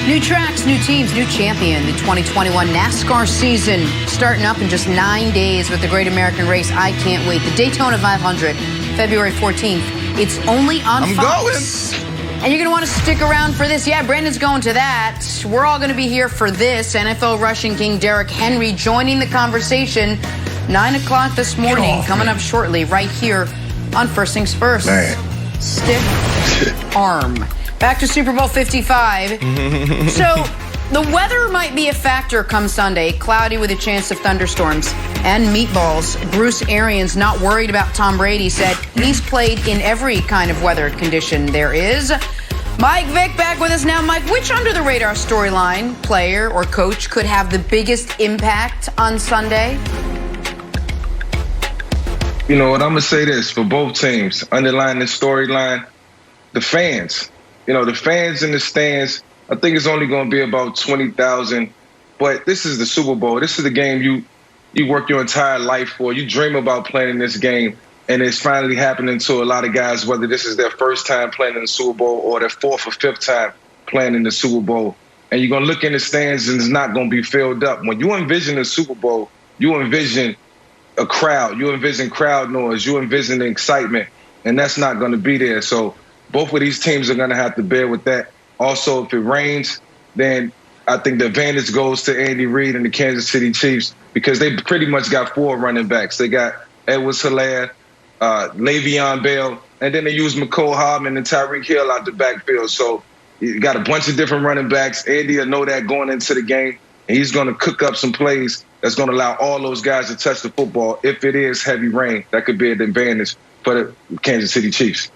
New tracks, new teams, new champion. The 2021 NASCAR season starting up in just 9 days with the Great American Race. I can't wait. The Daytona 500, February 14th. It's only on Fox. And you're going to want to stick around for this. Yeah, Brandon's going to that. We're all going to be here for this. NFL rushing king Derrick Henry joining the conversation. 9 o'clock this morning, coming up shortly, right here on First Things First. Stiff arm. Back to Super Bowl 55. So the weather might be a factor come Sunday. Cloudy with a chance of thunderstorms and meatballs. Bruce Arians, not worried about Tom Brady, said he's played in every kind of weather condition there is. Mike Vick back with us now. Mike, which under-the-radar storyline, player or coach could have the biggest impact on Sunday? You know what, I'm going to say this for both teams. Underlying the storyline, the fans. You know, the fans in the stands, I think it's only going to be about 20,000. But this is the Super Bowl. This is the game you work your entire life for. You dream about playing this game, and it's finally happening to a lot of guys, whether this is their first time playing in the Super Bowl or their 4th or 5th time playing in the Super Bowl. And you're going to look in the stands, and it's not going to be filled up. When you envision the Super Bowl, you envision a crowd. You envision crowd noise. You envision the excitement, and that's not going to be there. So both of these teams are going to have to bear with that. Also, if it rains, then I think the advantage goes to Andy Reid and the Kansas City Chiefs because they pretty much got 4 running backs. They got Edwards-Helaire, Le'Veon Bell, and then they use McCole Hardman and Tyreek Hill out the backfield. So you got a bunch of different running backs. Andy will know that going into the game, and he's going to cook up some plays that's going to allow all those guys to touch the football. If it is heavy rain, that could be an advantage for the Kansas City Chiefs.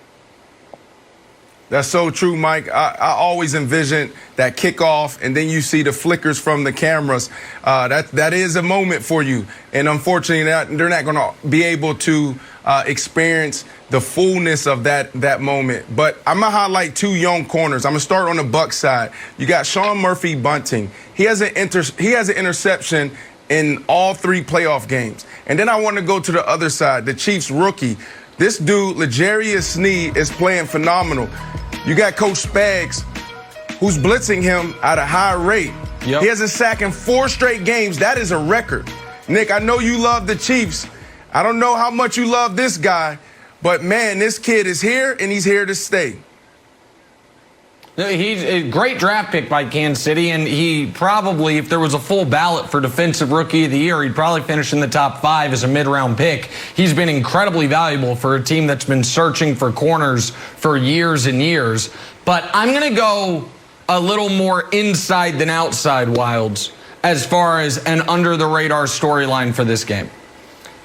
That's so true, Mike. I always envision that kickoff, and then you see the flickers from the cameras. That is a moment for you. And unfortunately, they're not going to be able to experience the fullness of that moment. But I'm going to highlight 2 young corners. I'm going to start on the Bucs side. You got Sean Murphy-Bunting. He has an interception in all 3 playoff games. And then I want to go to the other side, the Chiefs rookie. This dude, L'Jarius Sneed, is playing phenomenal. You got Coach Spags, who's blitzing him at a high rate. Yep. He hasn't sacked in 4 straight games. That is a record. Nick, I know you love the Chiefs. I don't know how much you love this guy, but, man, this kid is here, and he's here to stay. He's a great draft pick by Kansas City, and he probably, if there was a full ballot for Defensive Rookie of the Year, he'd probably finish in the top 5 as a mid-round pick. He's been incredibly valuable for a team that's been searching for corners for years and years. But I'm going to go a little more inside than outside, Wilds, as far as an under-the-radar storyline for this game.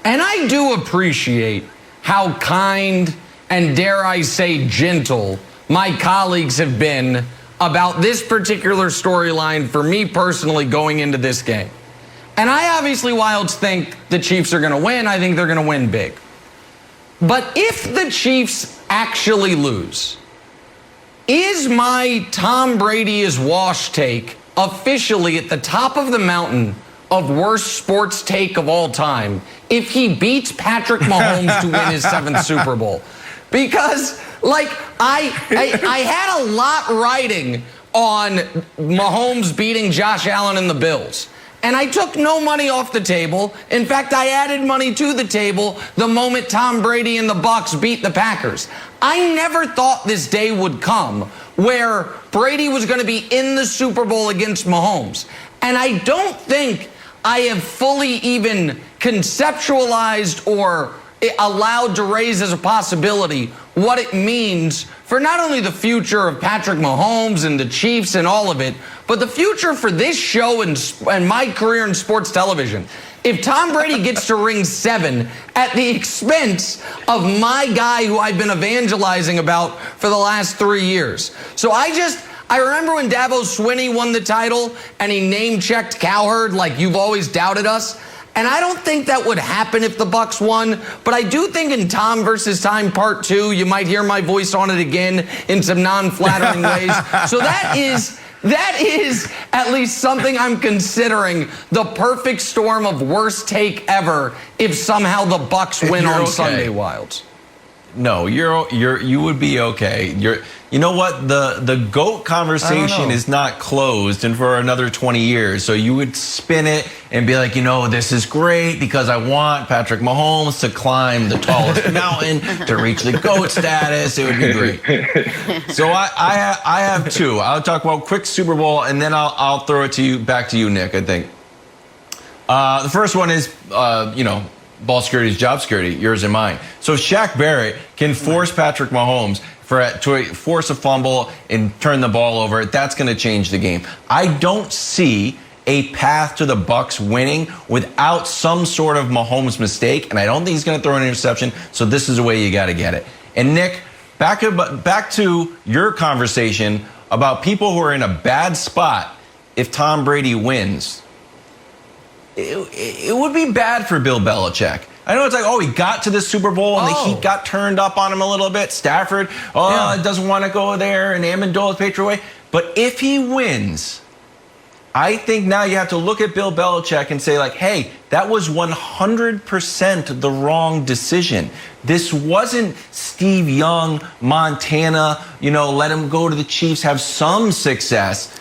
And I do appreciate how kind and, dare I say, gentle my colleagues have been about this particular storyline for me personally going into this game. And I obviously, Wilds, think the Chiefs are going to win. I think they're going to win big. But if the Chiefs actually lose, is my Tom Brady is washed take officially at the top of the mountain of worst sports take of all time if he beats Patrick Mahomes to win his 7th Super Bowl? Because, like, I had a lot riding on Mahomes beating Josh Allen and the Bills. And I took no money off the table. In fact, I added money to the table the moment Tom Brady and the Bucs beat the Packers. I never thought this day would come where Brady was going to be in the Super Bowl against Mahomes. And I don't think I have fully even conceptualized or allowed to raise as a possibility what it means for not only the future of Patrick Mahomes and the Chiefs and all of it, but the future for this show and my career in sports television. If Tom Brady gets to ring 7 at the expense of my guy who I've been evangelizing about for the last 3 years. So I remember when Dabo Swinney won the title and he name-checked Cowherd like you've always doubted us. And I don't think that would happen if the Bucs won, but I do think in Tom versus Time Part 2, you might hear my voice on it again in some non-flattering ways. So that is at least something I'm considering the perfect storm of worst take ever if somehow the Bucs win on Sunday, Wilds. No, you would be okay. You know what? The GOAT conversation is not closed and for another 20 years. So you would spin it and be like, this is great because I want Patrick Mahomes to climb the tallest mountain to reach the GOAT status. It would be great. So I have 2. I'll talk about quick Super Bowl and then I'll throw it back to you, Nick, I think. The first one is, ball security is job security, yours and mine. So Shaq Barrett can force Patrick Mahomes to force a fumble and turn the ball over. That's going to change the game. I don't see a path to the Bucs winning without some sort of Mahomes mistake, and I don't think he's going to throw an interception, so this is the way you got to get it. And Nick, back to your conversation about people who are in a bad spot if Tom Brady wins. It would be bad for Bill Belichick. I know it's like, he got to the Super Bowl and the heat got turned up on him a little bit. Stafford, doesn't want to go there, and Amendola's Patriot way. But if he wins, I think now you have to look at Bill Belichick and say, like, hey, that was 100% the wrong decision. This wasn't Steve Young, Montana, let him go to the Chiefs, have some success.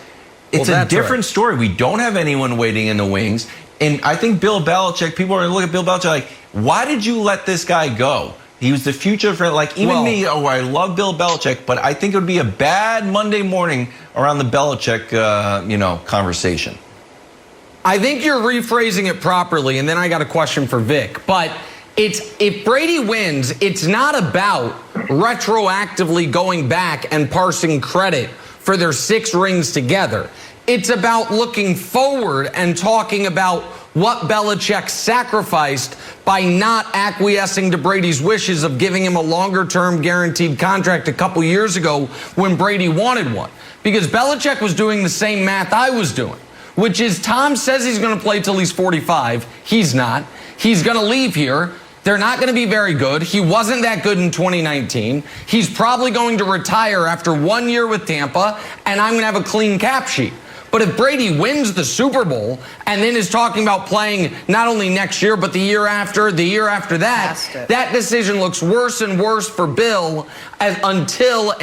It's a different story. We don't have anyone waiting in the wings. And I think Bill Belichick, people are going to look at Bill Belichick like, why did you let this guy go? He was the future for, like, even me, I love Bill Belichick, but I think it would be a bad Monday morning around the Belichick, conversation. I think you're rephrasing it properly, and then I got a question for Vic. But if Brady wins, it's not about retroactively going back and parsing credit for their 6 rings together. It's about looking forward and talking about what Belichick sacrificed by not acquiescing to Brady's wishes of giving him a longer-term guaranteed contract a couple years ago when Brady wanted one. Because Belichick was doing the same math I was doing, which is Tom says he's going to play till he's 45. He's not. He's going to leave here. They're not going to be very good. He wasn't that good in 2019. He's probably going to retire after 1 year with Tampa, and I'm going to have a clean cap sheet. But if Brady wins the Super Bowl and then is talking about playing not only next year, but the year after that, that decision looks worse and worse for Bill until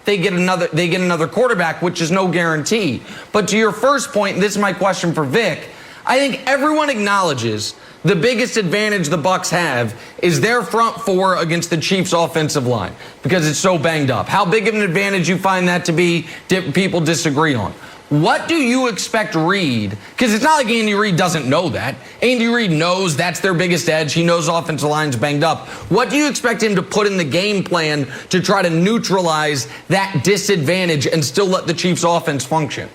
they get another quarterback, which is no guarantee. But to your first point, and this is my question for Vic, I think everyone acknowledges the biggest advantage the Bucs have is their front four against the Chiefs' offensive line because it's so banged up. How big of an advantage you find that to be, people disagree on. What do you expect Reid? Because it's not like Andy Reid doesn't know that. Andy Reid knows that's their biggest edge. He knows offensive line's banged up. What do you expect him to put in the game plan to try to neutralize that disadvantage and still let the Chiefs' offense function?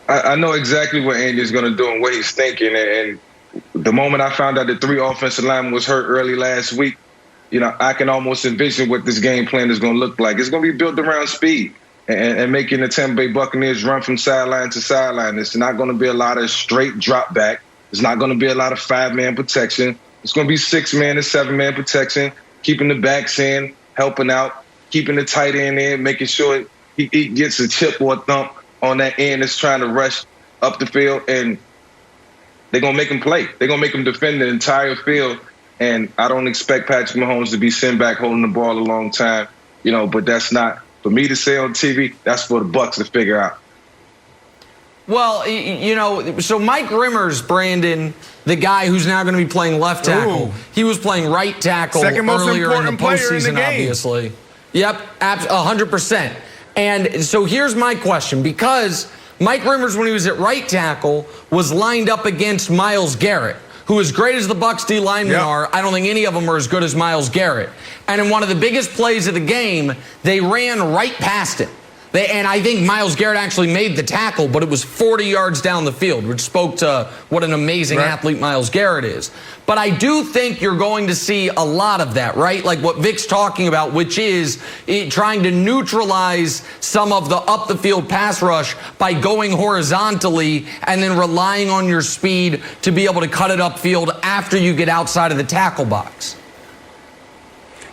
I know exactly what Andy's going to do and what he's thinking. And the moment I found out the 3 offensive linemen was hurt early last week, I can almost envision what this game plan is going to look like. It's going to be built around speed and making the Tampa Bay Buccaneers run from sideline to sideline. It's not going to be a lot of straight drop back. It's not going to be a lot of 5-man protection. It's going to be 6-man and 7-man protection, keeping the backs in, helping out, keeping the tight end in, making sure he gets a chip or a thump on that end that's trying to rush up the field, and they're going to make him play. They're going to make him defend the entire field, and I don't expect Patrick Mahomes to be sent back holding the ball a long time, but that's not for me to say on TV. That's for the Bucs to figure out. Well, so Mike Rimmers, Brandon, the guy who's now going to be playing left tackle, he was playing right tackle earlier in the postseason, obviously. Yep, 100%. And so here's my question, because Mike Rimmers, when he was at right tackle, was lined up against Myles Garrett, who, as great as the Bucs D linemen are, I don't think any of them are as good as Myles Garrett. And in one of the biggest plays of the game, they ran right past him. And I think Myles Garrett actually made the tackle, but it was 40 yards down the field, which spoke to what an amazing athlete Myles Garrett is. But I do think you're going to see a lot of that, right? Like what Vic's talking about, which is trying to neutralize some of the up-the-field pass rush by going horizontally and then relying on your speed to be able to cut it upfield after you get outside of the tackle box.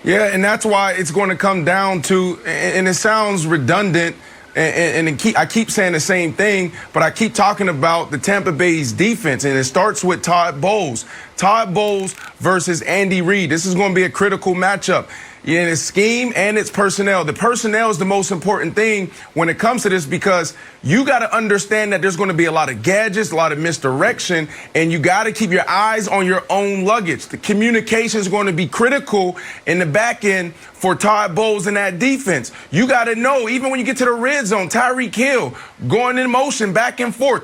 Yeah, and that's why it's going to come down to, and it sounds redundant, and I keep saying the same thing, but I keep talking about the Tampa Bay's defense, and it starts with Todd Bowles. Todd Bowles versus Andy Reid. This is going to be a critical matchup in its scheme and its personnel. The personnel is the most important thing when it comes to this, because you got to understand that there's going to be a lot of gadgets, a lot of misdirection, and you got to keep your eyes on your own luggage. The communication is going to be critical in the back end for Todd Bowles and that defense. You got to know, even when you get to the red zone, Tyreek Hill going in motion back and forth.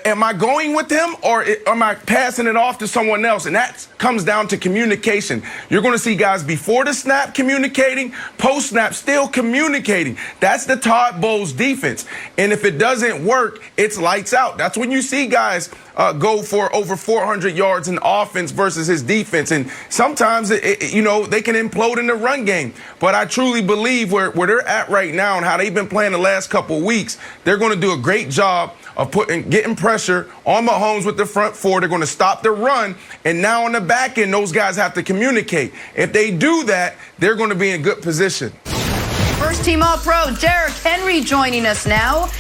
Am I going with him, or am I passing it off to someone else? And that comes down to communication. You're going to see guys before the snap communicating, post-snap still communicating. That's the Todd Bowles defense. And if it doesn't work, it's lights out. That's when you see guys go for over 400 yards in offense versus his defense. And sometimes, they can implode in the run game. But I truly believe where they're at right now and how they've been playing the last couple of weeks, they're going to do a great job of getting pressure on Mahomes with the front four. They're going to stop the run. And now on the back end, those guys have to communicate. If they do that, they're going to be in good position. First team All-Pro, Derrick Henry joining us now.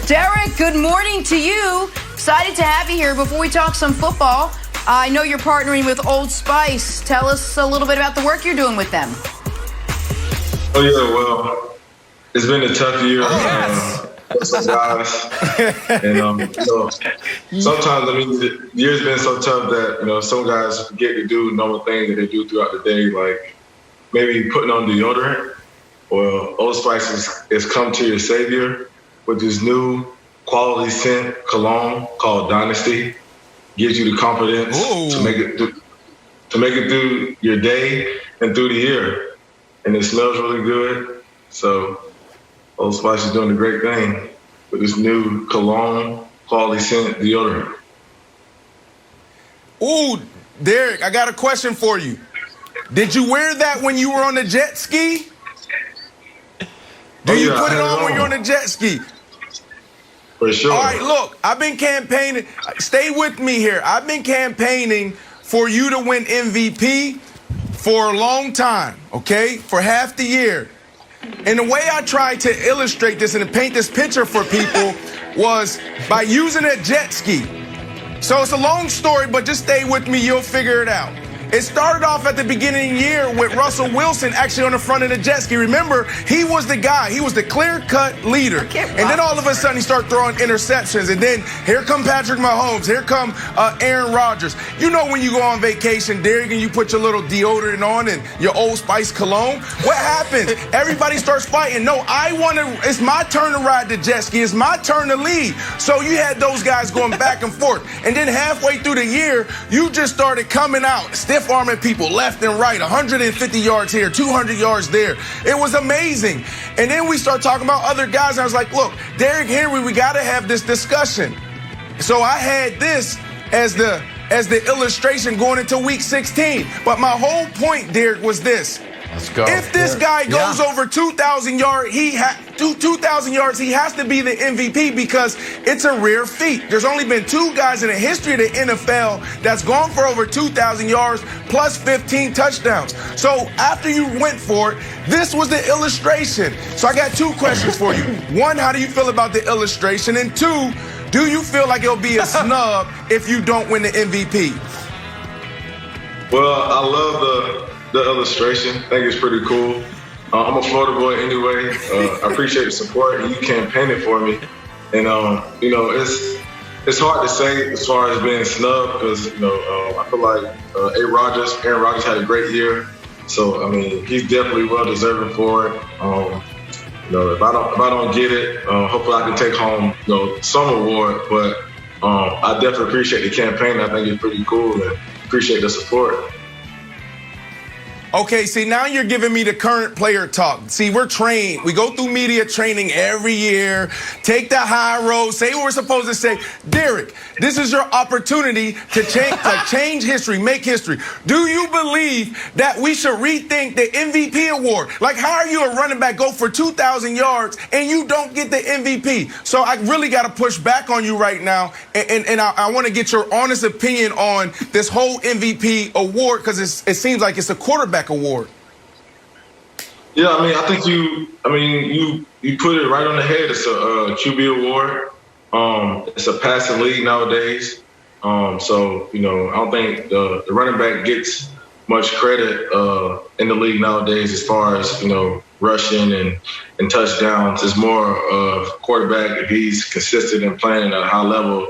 Derrick, good morning to you. Excited to have you here. Before we talk some football, I know you're partnering with Old Spice. Tell us a little bit about the work you're doing with them. Oh, yeah, well, it's been a tough year. some guys. And, sometimes, the year's been so tough that, some guys forget to do normal things that they do throughout the day, like maybe putting on deodorant. Well, Old Spice has come to your savior with this new quality scent cologne called Dynasty. Gives you the confidence to make it through your day and through the year. And it smells really good. So Old Spice is doing a great thing with this new cologne quality scent deodorant. Ooh, Derrick, I got a question for you. Did you wear that when you were on the jet ski? Do you put it on when you're on the jet ski? For sure. All right, look, I've been campaigning. Stay with me here. I've been campaigning for you to win MVP for a long time, okay? For half the year. And the way I tried to illustrate this and to paint this picture for people was by using a jet ski. So it's a long story, but just stay with me. You'll figure it out. It started off at the beginning of the year with Russell Wilson actually on the front of the jet ski. Remember, he was the guy. He was the clear-cut leader. And then all of a sudden he started throwing interceptions. And then here come Patrick Mahomes. Here come Aaron Rodgers. You know when you go on vacation, Derrick, and you put your little deodorant on and your Old Spice cologne? What happens? Everybody starts fighting. No, it's my turn to ride the jet ski. It's my turn to lead. So you had those guys going back and forth. And then halfway through the year, you just started coming out, stiff-arming people left and right, 150 yards here, 200 yards there. It was amazing. And then we start talking about other guys. And I was like, look, Derrick Henry, we got to have this discussion. So I had this as the illustration going into week 16. But my whole point, Derrick, was this. Let's go. If this guy goes over 2,000 yards, he has to be the MVP because it's a rare feat. There's only been 2 guys in the history of the NFL that's gone for over 2,000 yards plus 15 touchdowns. So after you went for it, this was the illustration. So I got 2 questions for you. 1, how do you feel about the illustration? And 2, do you feel like it'll be a snub if you don't win the MVP? Well, I love the illustration. I think it's pretty cool. I'm a Florida boy anyway. I appreciate the support, and you campaigning for me. And it's hard to say as far as being snubbed because I feel like Aaron Rodgers had a great year. So he's definitely well deserving for it. If I don't get it, hopefully I can take home some award. But I definitely appreciate the campaign. I think it's pretty cool and appreciate the support. Okay, see, now you're giving me the current player talk. See, we're trained. We go through media training every year. Take the high road. Say what we're supposed to say. Derrick, this is your opportunity to change history, make history. Do you believe that we should rethink the MVP award? Like, how are you a running back go for 2,000 yards and you don't get the MVP? So I really got to push back on you right now. And I want to get your honest opinion on this whole MVP award because it seems like it's a quarterback award. Yeah, I think you put it right on the head. It's a QB award. It's a passing league nowadays. So I don't think the running back gets much credit in the league nowadays as far as rushing and touchdowns. It's more of quarterback if he's consistent and playing at a high level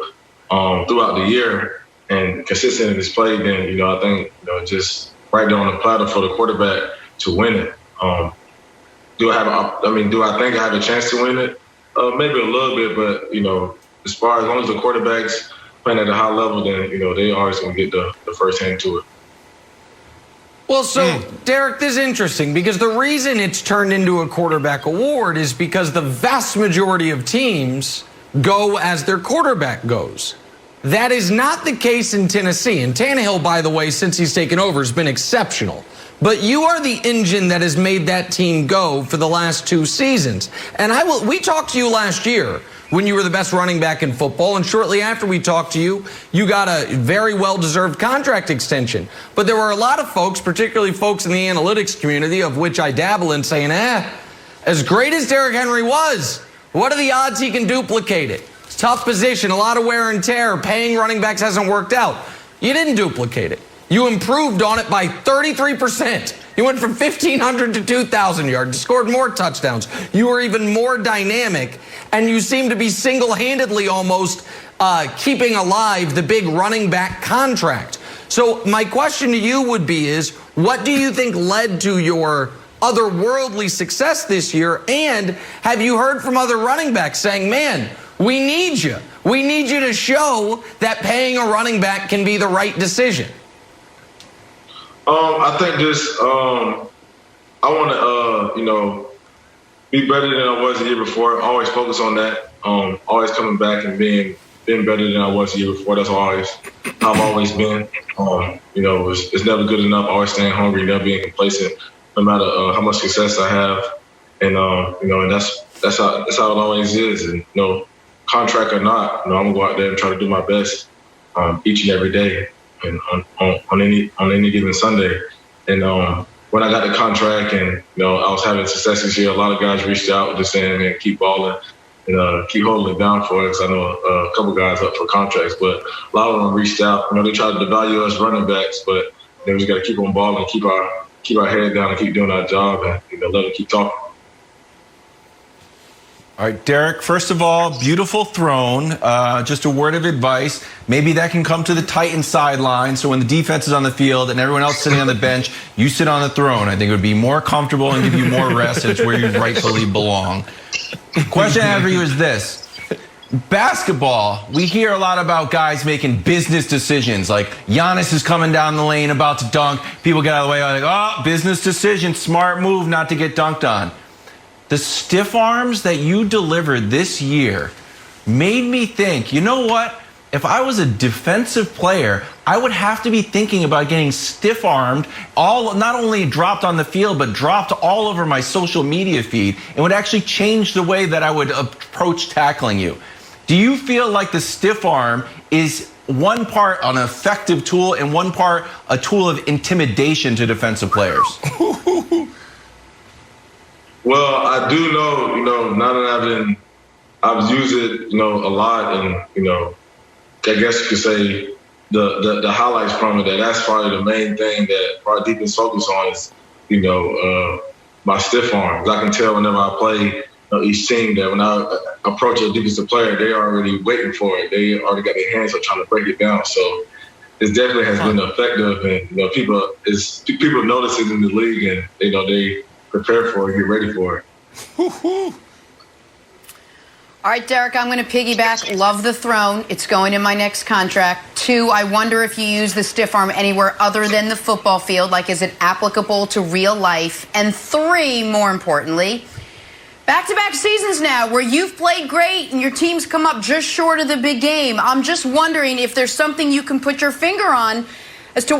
throughout the year and consistent in his play. Then I think just right there on the platter for the quarterback to win it. Do I think I have a chance to win it? Maybe a little bit, but as long as the quarterback's playing at a high level, then they always gonna get the first hand to it. Well, so Derrick, this is interesting because the reason it's turned into a quarterback award is because the vast majority of teams go as their quarterback goes. That is not the case in Tennessee. And Tannehill, by the way, since he's taken over, has been exceptional. But you are the engine that has made that team go for the last 2 seasons. And we talked to you last year when you were the best running back in football. And shortly after we talked to you, you got a very well-deserved contract extension. But there were a lot of folks, particularly folks in the analytics community, of which I dabble in, saying, as great as Derrick Henry was, what are the odds he can duplicate it? Tough position, a lot of wear and tear. Paying running backs hasn't worked out. You didn't duplicate it. You improved on it by 33%. You went from 1,500 to 2,000 yards, scored more touchdowns. You were even more dynamic, and you seem to be single-handedly almost keeping alive the big running back contract. So my question to you would be is, what do you think led to your otherworldly success this year? And have you heard from other running backs saying, man, we need you. We need you to show that paying a running back can be the right decision? I think just I want to, be better than I was the year before. Always focus on that. Always coming back and being better than I was the year before. That's always how I've always been. It's never good enough. Always staying hungry, never being complacent, no matter how much success I have. And and that's how it always is. And contract or not, I'm gonna go out there and try to do my best each and every day, and on any given Sunday. And when I got the contract and I was having success this year, a lot of guys reached out just saying, man, keep balling and keep holding it down for us. I know a couple guys up for contracts, but a lot of them reached out. They tried to devalue us running backs, but we just got to keep on balling, keep our head down, and keep doing our job, and let them keep talking. All right, Derrick, first of all, beautiful throne. Just a word of advice. Maybe that can come to the Titans sideline, so when the defense is on the field and everyone else sitting on the bench, you sit on the throne. I think it would be more comfortable and give you more rest. It's where you rightfully belong. Question I have for you is this. Basketball, we hear a lot about guys making business decisions, like Giannis is coming down the lane about to dunk. People get out of the way, like, oh, business decision, smart move not to get dunked on. The stiff arms that you delivered this year made me think, you know what? If I was a defensive player, I would have to be thinking about getting stiff armed, not only dropped on the field, but dropped all over my social media feed. It would actually change the way that I would approach tackling you. Do you feel like the stiff arm is one part an effective tool and one part a tool of intimidation to defensive players? Well, I do know, now that I've used it, a lot, and I guess you could say the highlights from it. That's probably the main thing that our defense focus on is, my stiff arms. I can tell whenever I play each team that when I approach a defensive player, they're already waiting for it. They already got their hands up trying to break it down. So it definitely has been effective, and people notice it in the league, and they prepare for it, get ready for it. All right, Derrick, I'm going to piggyback. Love the throne. It's going in my next contract. 2, I wonder if you use the stiff arm anywhere other than the football field. Like, is it applicable to real life? And 3, more importantly, back-to-back seasons now where you've played great and your team's come up just short of the big game. I'm just wondering if there's something you can put your finger on as to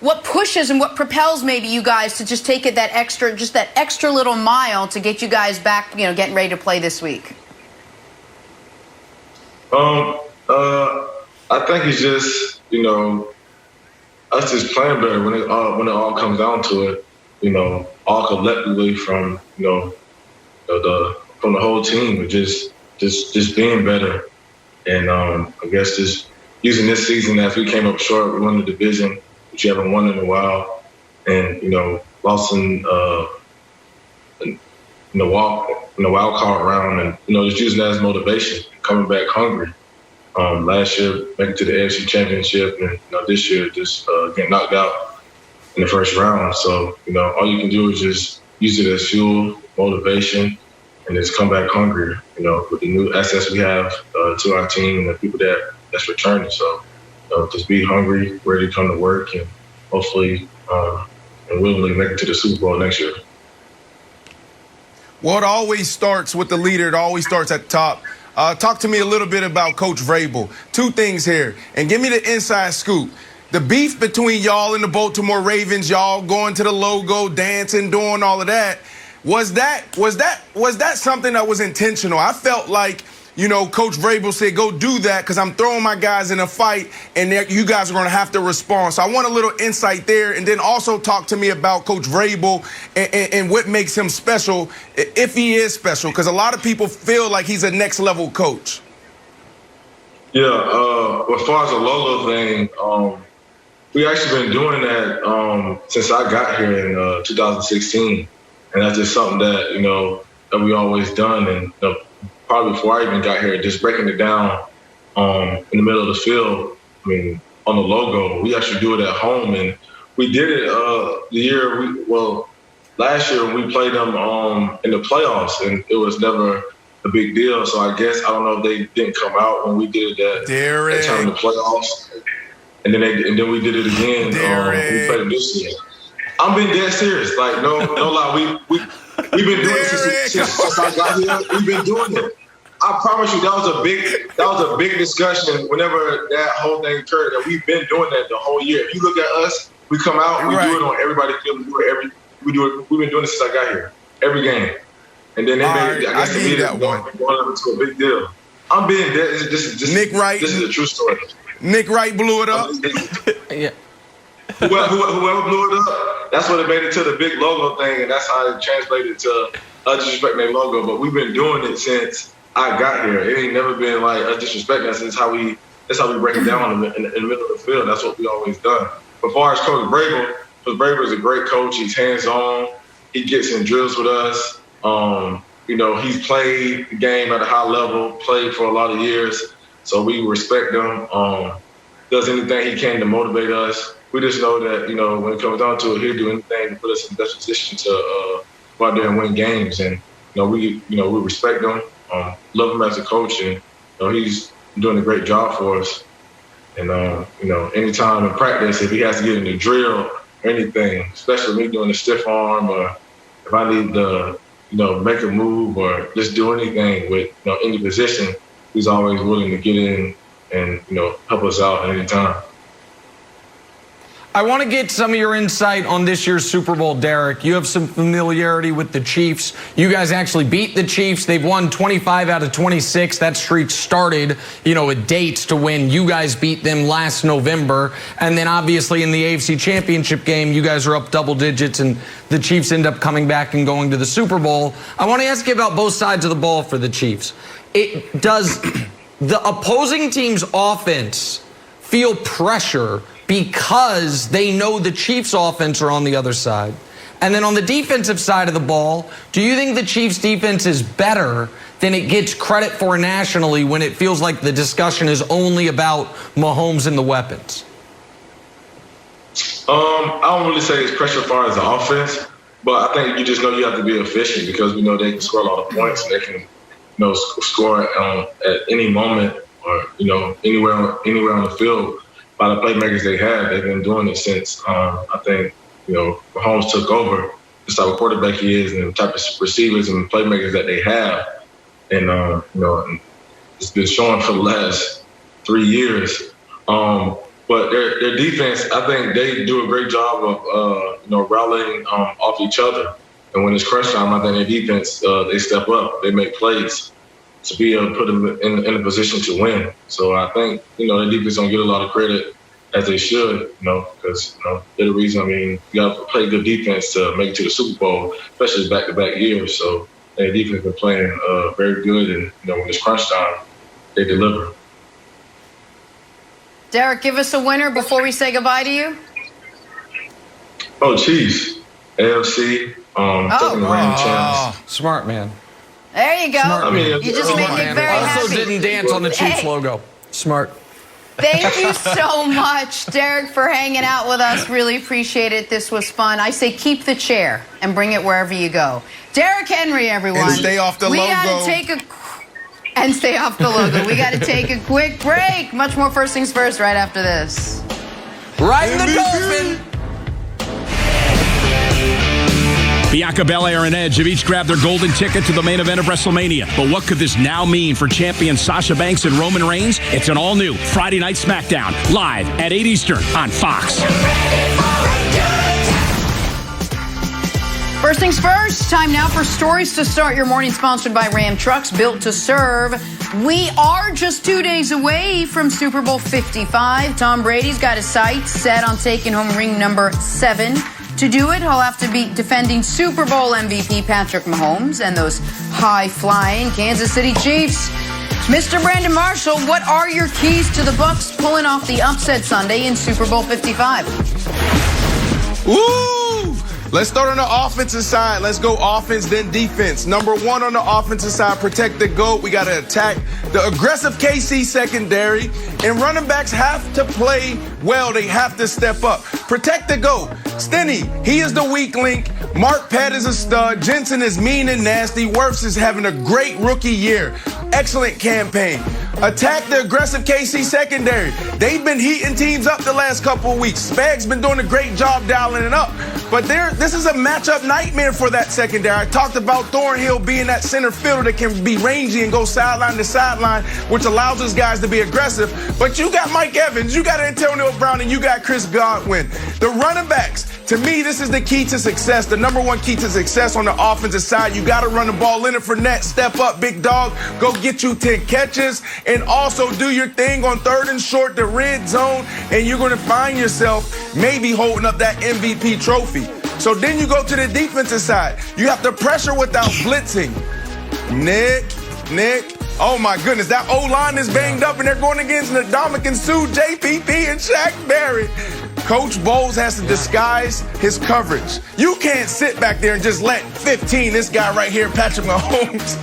what pushes and what propels maybe you guys to just take it that extra little mile to get you guys back, getting ready to play this week? I think it's just, us just playing better when it all comes down to it, all collectively from, from the whole team, just being better. And I guess just using this season as we came up short, we won the division, which you haven't won in a while, and lost in the wild card round, and just using that as motivation, coming back hungry. Last year, making to the AFC Championship, and this year just getting knocked out in the first round. So all you can do is just use it as fuel, motivation, and just come back hungry. With the new assets we have to our team and the people that's returning. So. Just be hungry, ready to come to work, and hopefully and willingly make it to the Super Bowl next year. Well, it always starts with the leader. It always starts at the top. Talk to me a little bit about Coach Vrabel. 2 things here, and give me the inside scoop. The beef between y'all and the Baltimore Ravens, y'all going to the logo, dancing, doing all of that. Was that something that was intentional? I felt like, Coach Vrabel said, go do that because I'm throwing my guys in a fight and you guys are going to have to respond. So I want a little insight there. And then also talk to me about Coach Vrabel and what makes him special, if he is special, because a lot of people feel like he's a next level coach. Yeah, as far as the logo thing, We actually been doing that since I got here in 2016, and that's just something that that we always done. And probably before I even got here, just breaking it down in the middle of the field. I mean, on the logo, we actually do it at home, and we did it last year when we played them in the playoffs, and it was never a big deal. So I guess I don't know if they didn't come out when we did that time in the playoffs. And then we did it again. We played it this year. I'm being dead serious. Like no lie. We've been doing it since I got here. We've been doing it. I promise you, that was a big discussion whenever that whole thing occurred. That we've been doing that the whole year. If you look at us, we come out, we do it on everybody's field. We do it. We've been doing it since I got here. Every game. And then they made it. I guess they made it going into a big deal. I'm being dead. Nick Wright. This is a true story. Nick Wright blew it up. Yeah. Whoever blew it up, that's what it made it to the big logo thing, and that's how it translated to us disrespecting their logo. But we've been doing it since I got here. It ain't never been like us disrespecting us. That's how we break it down in the middle of the field. That's what we always done. But as far as Coach Brady is a great coach. He's hands-on. He gets in drills with us. He's played the game at a high level, played for a lot of years. So we respect him. Does anything he can to motivate us. We just know that, when it comes down to it, he'll do anything to put us in the best position to go out there and win games. And, we respect him, love him as a coach, and, he's doing a great job for us. And, anytime in practice, if he has to get in the drill or anything, especially me doing a stiff arm, or if I need to, make a move or just do anything with, any position, he's always willing to get in and, help us out at any time. I want to get some of your insight on this year's Super Bowl, Derrick. You have some familiarity with the Chiefs. You guys actually beat the Chiefs. They've won 25 out of 26. That streak started, with dates to when you guys beat them last November. And then obviously in the AFC Championship game, you guys are up double digits and the Chiefs end up coming back and going to the Super Bowl. I want to ask you about both sides of the ball for the Chiefs. Does the opposing team's offense feel pressure because they know the Chiefs' offense are on the other side? And then on the defensive side of the ball, do you think the Chiefs' defense is better than it gets credit for nationally when it feels like the discussion is only about Mahomes and the weapons? I don't really say it's pressure as far as the offense, but I think you just know you have to be efficient because we know they can score a lot of points and they can score at any moment or, anywhere on the field by the playmakers they have. They've been doing it since, I think, Mahomes took over, the type of quarterback he is and the type of receivers and playmakers that they have. And, it's been showing for the last 3 years. But their defense, I think they do a great job of, rallying off each other. And when it's crunch time, I think their defense, they step up. They make plays to be able to put them in a position to win. So I think, the defense don't get a lot of credit as they should, because, they're the reason, you got to play good defense to make it to the Super Bowl, especially back-to-back years. So their defense has been playing very good. And, when it's crunch time, they deliver. Derrick, give us a winner before we say goodbye to you. Oh, Chiefs. AFC. Second reigning champs. Smart man. There you go. You just made me very happy. Also didn't dance on the Chiefs logo. Smart. Thank you so much, Derrick, for hanging out with us. Really appreciate it. This was fun. I say keep the chair and bring it wherever you go. Derrick Henry, everyone. And stay off the logo. And stay off the logo. We got to take a quick break. Much more First Things First right after this. Right in the Dolphin. Bianca Belair and Edge have each grabbed their golden ticket to the main event of WrestleMania. But what could this now mean for champion Sasha Banks and Roman Reigns? It's an all-new Friday Night SmackDown, live at 8 Eastern on Fox. First things first, time now for Stories to Start Your Morning, sponsored by Ram Trucks, built to serve. We are just 2 days away from Super Bowl 55. Tom Brady's got his sights set on taking home ring number 7. To do it, he'll have to beat defending Super Bowl MVP Patrick Mahomes and those high-flying Kansas City Chiefs. Mr. Brandon Marshall, what are your keys to the Bucs pulling off the upset Sunday in Super Bowl 55? Woo! Let's start on the offensive side. Let's go offense, then defense. Number one on the offensive side, protect the GOAT. We got to attack the aggressive KC secondary. And running backs have to play well. They have to step up. Protect the GOAT. Stinny, he is the weak link. Mark Pat is a stud. Jensen is mean and nasty. Wirfs is having a great rookie year. Excellent campaign. Attack the aggressive KC secondary. They've been heating teams up the last couple of weeks. Spag's been doing a great job dialing it up. But this is a matchup nightmare for that secondary. I talked about Thornhill being that center fielder that can be rangy and go sideline to sideline, which allows those guys to be aggressive. But you got Mike Evans, you got Antonio Brown, and you got Chris Godwin. The running backs, to me, this is the key to success. The number one key to success on the offensive side. You got to run the ball. Leonard Fournette, step up, big dog. Go get you 10 catches. And also do your thing on 3rd and short, the red zone. And you're going to find yourself maybe holding up that MVP trophy. So then you go to the defensive side. You have to pressure without blitzing. Nick. Oh, my goodness. That O-line is banged up, and they're going against Ndamukong Suh, JPP, and Shaq Barrett. Coach Bowles has to disguise his coverage. You can't sit back there and just let 15, this guy right here, Patrick Mahomes,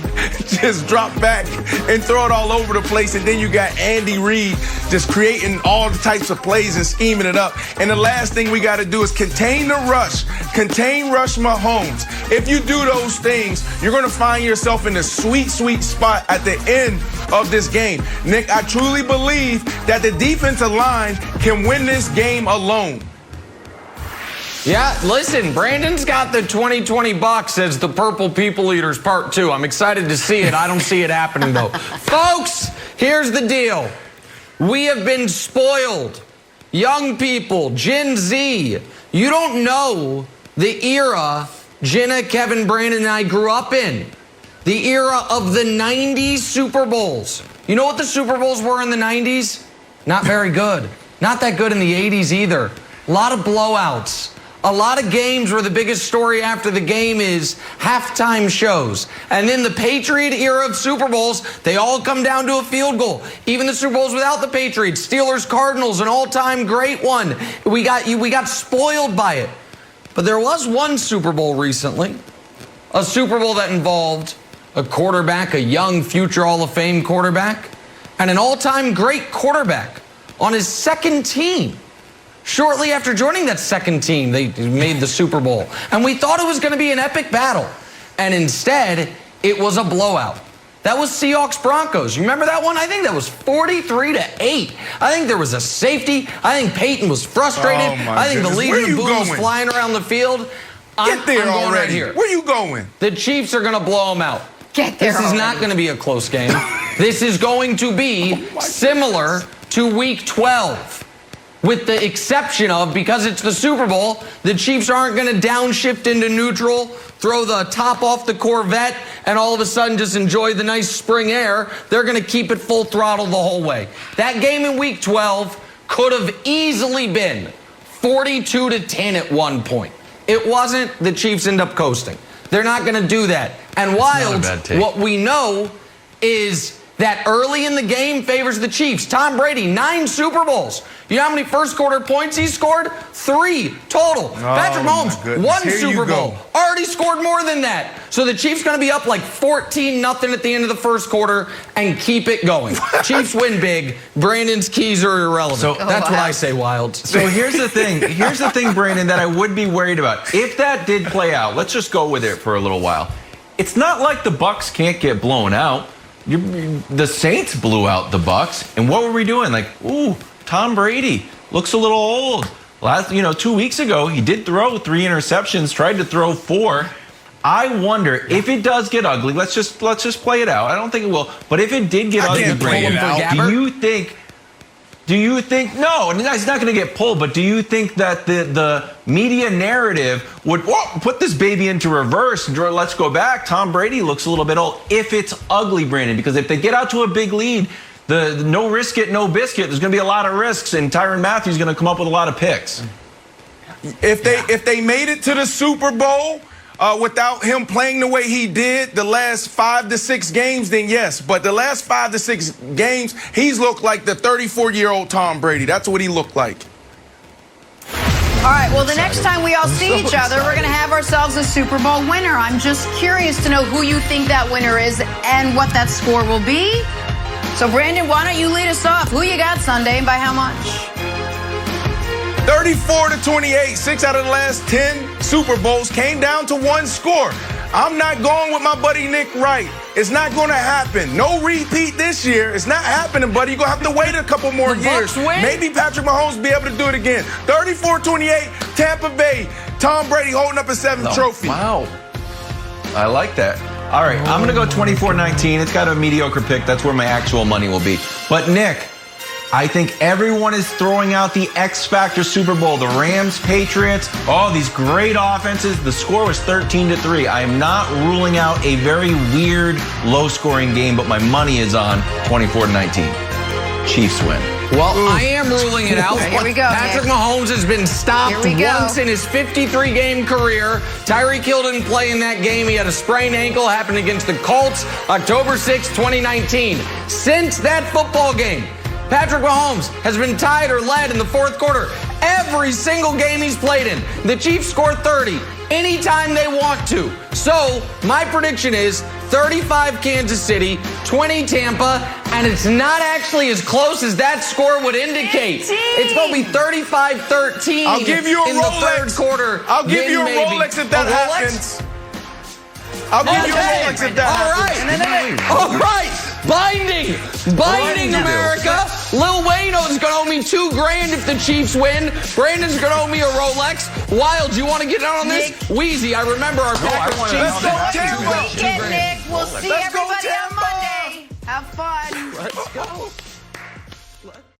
just drop back and throw it all over the place. And then you got Andy Reid just creating all the types of plays and scheming it up. And the last thing we got to do is contain the rush. Contain rush Mahomes. If you do those things, you're going to find yourself in a sweet, sweet spot at the end of this game. Nick, I truly believe that the defensive line can win this game alone. Yeah, listen, Brandon's got the 2020 Bucs as the Purple People Eaters Part 2. I'm excited to see it. I don't see it happening, though. Folks, here's the deal. We have been spoiled. Young people, Gen Z, you don't know the era Jenna, Kevin, Brandon, and I grew up in. The era of the 90s Super Bowls. You know what the Super Bowls were in the 90s? Not very good. Not that good in the 80s either. A lot of blowouts. A lot of games where the biggest story after the game is halftime shows. And then the Patriot era of Super Bowls, they all come down to a field goal. Even the Super Bowls without the Patriots, Steelers, Cardinals, an all-time great one. We got spoiled by it. But there was one Super Bowl recently. A Super Bowl that involved a quarterback, a young future Hall of Fame quarterback, and an all-time great quarterback on his second team. Shortly after joining that second team, they made the Super Bowl. And we thought it was going to be an epic battle. And instead, it was a blowout. That was Seahawks-Broncos. You remember that one? I think that was 43-8. I think there was a safety. I think Peyton was frustrated. I think the Legion of Boom was flying around the field. Get there I'm going already. right here. Where you going? The Chiefs are going to blow them out. Get there This is not going to be a close game. This is going to be similar to Week 12. With the exception of, because it's the Super Bowl, the Chiefs aren't going to downshift into neutral, throw the top off the Corvette, and all of a sudden just enjoy the nice spring air. They're going to keep it full throttle the whole way. That game in Week 12 could have easily been 42-10 at one point. It wasn't. The Chiefs end up coasting. They're not going to do that. And Wilds, what we know is that early in the game favors the Chiefs. Tom Brady, 9 Super Bowls. You know how many first quarter points he scored? 3 total. Patrick Mahomes, 1 Super Bowl. Already scored more than that. So the Chiefs going to be up like 14-0 at the end of the first quarter and keep it going. Chiefs win big. Brandon's keys are irrelevant. So that's what I say, Wild. So here's the thing. Here's the thing, Brandon, that I would be worried about. If that did play out, let's just go with it for a little while. It's not like the Bucs can't get blown out. The Saints blew out the Bucs, and what were we doing? Like, ooh, Tom Brady looks a little old. 2 weeks ago, he did throw 3 interceptions, tried to throw 4. I wonder if it does get ugly. Let's just play it out. I don't think it will, but if it did get ugly, do you think no, it's not going to get pulled, but do you think that the media narrative would put this baby into reverse? Let's go back. Tom Brady looks a little bit old if it's ugly, Brandon, because if they get out to a big lead, the no risk it, no biscuit, there's going to be a lot of risks, and Tyrann Mathieu is going to come up with a lot of picks. If they made it to the Super Bowl, without him playing the way he did the last 5 to 6 games, then yes. But the last 5 to 6 games, he's looked like the 34-year-old Tom Brady. That's what he looked like. All right, well, the next time we all see each other, we're going to have ourselves a Super Bowl winner. I'm just curious to know who you think that winner is and what that score will be. So, Brandon, why don't you lead us off? Who you got Sunday and by how much? 34-28, 6 out of the last 10 Super Bowls came down to one score. I'm not going with my buddy Nick Wright. It's not going to happen. No repeat this year. It's not happening, buddy. You're going to have to wait a couple more years. Maybe Patrick Mahomes will be able to do it again. 34-28, Tampa Bay. Tom Brady holding up a 7th trophy. Wow. I like that. All right, I'm going to go 24-19. It's got a mediocre pick. That's where my actual money will be. But, Nick, I think everyone is throwing out the X Factor Super Bowl. The Rams, Patriots, all these great offenses. The score was 13-3. I am not ruling out a very weird, low-scoring game, but my money is on 24-19. Chiefs win. Well, I am ruling it out. Here we go, Patrick Mahomes has been stopped once in his 53-game career. Tyreek Hill didn't play in that game. He had a sprained ankle, happened against the Colts, October 6, 2019. Since that football game, Patrick Mahomes has been tied or led in the fourth quarter every single game he's played in. The Chiefs score 30 anytime they want to. So my prediction is 35 Kansas City, 20 Tampa, and it's not actually as close as that score would indicate. It's going to be 35-13 I'll give you a in Rolex. The third quarter. I'll give you a Rolex if that happens. I'll give you a Rolex if that happens. All right. Binding America. Lil Wayne is going to owe me $2,000 if the Chiefs win. Brandon's going to owe me a Rolex. Wild, do you want to get on this? Wheezy, I remember our Packers Chiefs. Let's go, Tampa. Weekend, Nick. We'll see everybody on Monday. Have fun. Let's go.